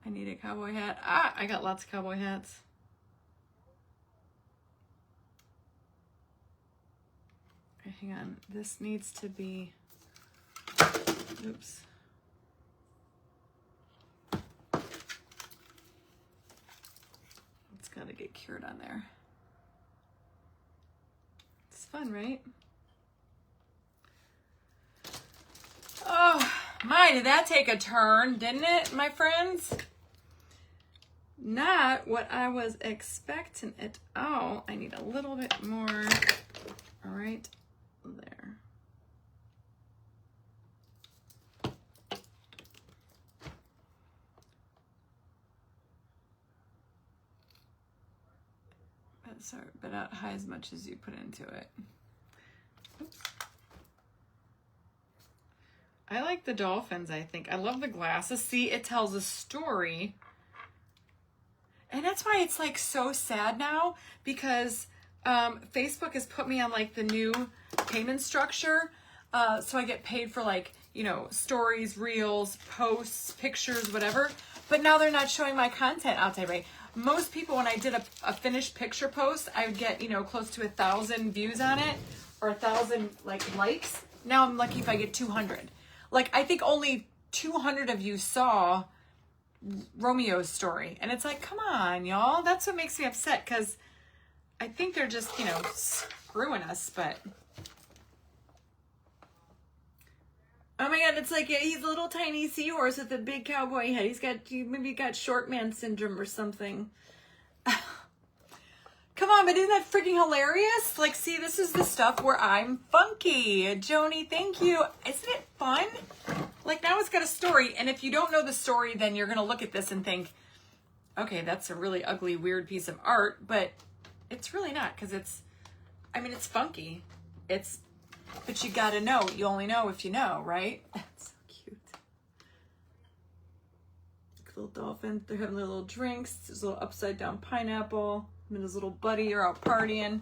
I need a cowboy hat. Ah, I got lots of cowboy hats. Okay, hang on. This needs to be, oops. It's gotta get cured on there. It's fun, right? Oh, my, did that take a turn, didn't it, my friends? Not what I was expecting at all. I need a little bit more. All right, there. Sorry, but not high as much as you put into it. Oops. I like the dolphins, I think. I love the glasses. See, it tells a story. And that's why it's like so sad now, because Facebook has put me on like the new payment structure. So I get paid for like, you know, stories, reels, posts, pictures, whatever. But now they're not showing my content out there, right? Most people, when I did a finished picture post, I would get, you know, close to 1,000 views on it or 1,000 like likes. Now I'm lucky if I get 200. Like, I think only 200 of you saw Romeo's story. And it's like, come on, y'all. That's what makes me upset, because I think they're just, you know, screwing us, but. Oh my God, it's like, yeah, he's a little tiny seahorse with a big cowboy head. He maybe got short man syndrome or something. Come on, but isn't that freaking hilarious? Like, see, this is the stuff where I'm funky. Joni, thank you. Isn't it fun? Like, now it's got a story, and if you don't know the story, then you're going to look at this and think, okay, that's a really ugly, weird piece of art, but it's really not, because it's, I mean, it's funky. But you got to know. You only know if you know, right? That's so cute. Little dolphins. They're having their little drinks. There's a little upside down pineapple. And his little buddy are out partying.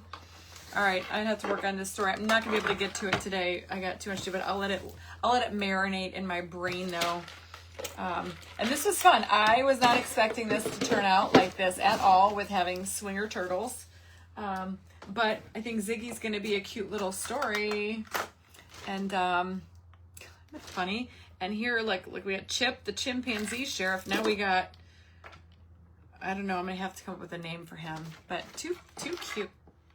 All right, I'd have to work on this story. I'm not gonna be able to get to it today. I got too much to do, but I'll let it marinate in my brain though. And this was fun. I was not expecting this to turn out like this at all with having swinger turtles. But I think Ziggy's gonna be a cute little story. And funny. And here, like we got Chip, the chimpanzee sheriff. Now we got, I don't know, I'm gonna have to come up with a name for him. But too cute.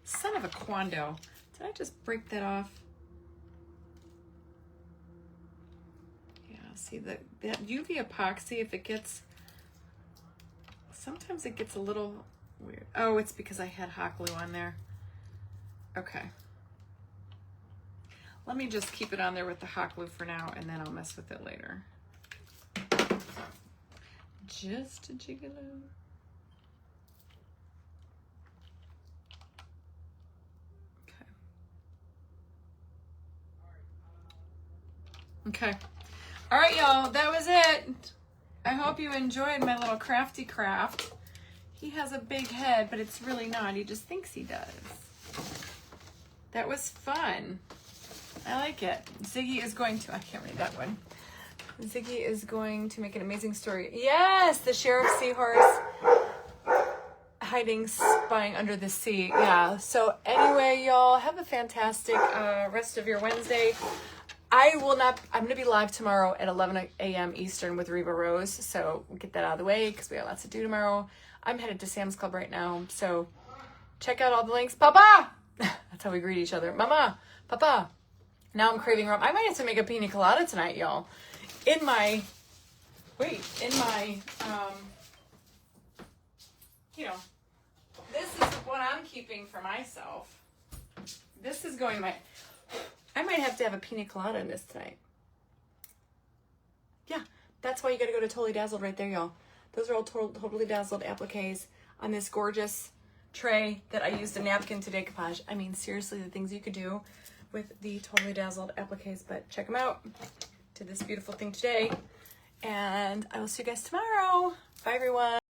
Son of a quando. Did I just break that off? Yeah, see that UV epoxy, if it gets, sometimes it gets a little weird. Oh, it's because I had hot glue on there. Okay. Let me just keep it on there with the hot glue for now, and then I'll mess with it later. Just a gigolo. Okay. All right, y'all, that was it. I hope you enjoyed my little crafty craft. He has a big head, but it's really not. He just thinks he does. That was fun. I like it. Ziggy is going to, I can't read that one. Ziggy is going to make an amazing story. Yes, the sheriff seahorse hiding, spying under the sea. Yeah, so anyway, y'all, have a fantastic rest of your Wednesday. I'm going to be live tomorrow at 11 a.m. Eastern with Reva Rose, so we'll get that out of the way because we got lots to do tomorrow. I'm headed to Sam's Club right now, so check out all the links. Papa! That's how we greet each other. Mama! Papa! Now I'm craving rum. I might have to make a pina colada tonight, y'all. In my, you know, this is what I'm keeping for myself. This is going I might have to have a pina colada in this tonight. Yeah, that's why you gotta go to Totally Dazzled right there, y'all. Those are all Totally Dazzled appliques on this gorgeous tray that I used a napkin to decoupage. I mean, seriously, the things you could do with the Totally Dazzled appliques, but check them out. Did this beautiful thing today, and I will see you guys tomorrow. Bye, everyone.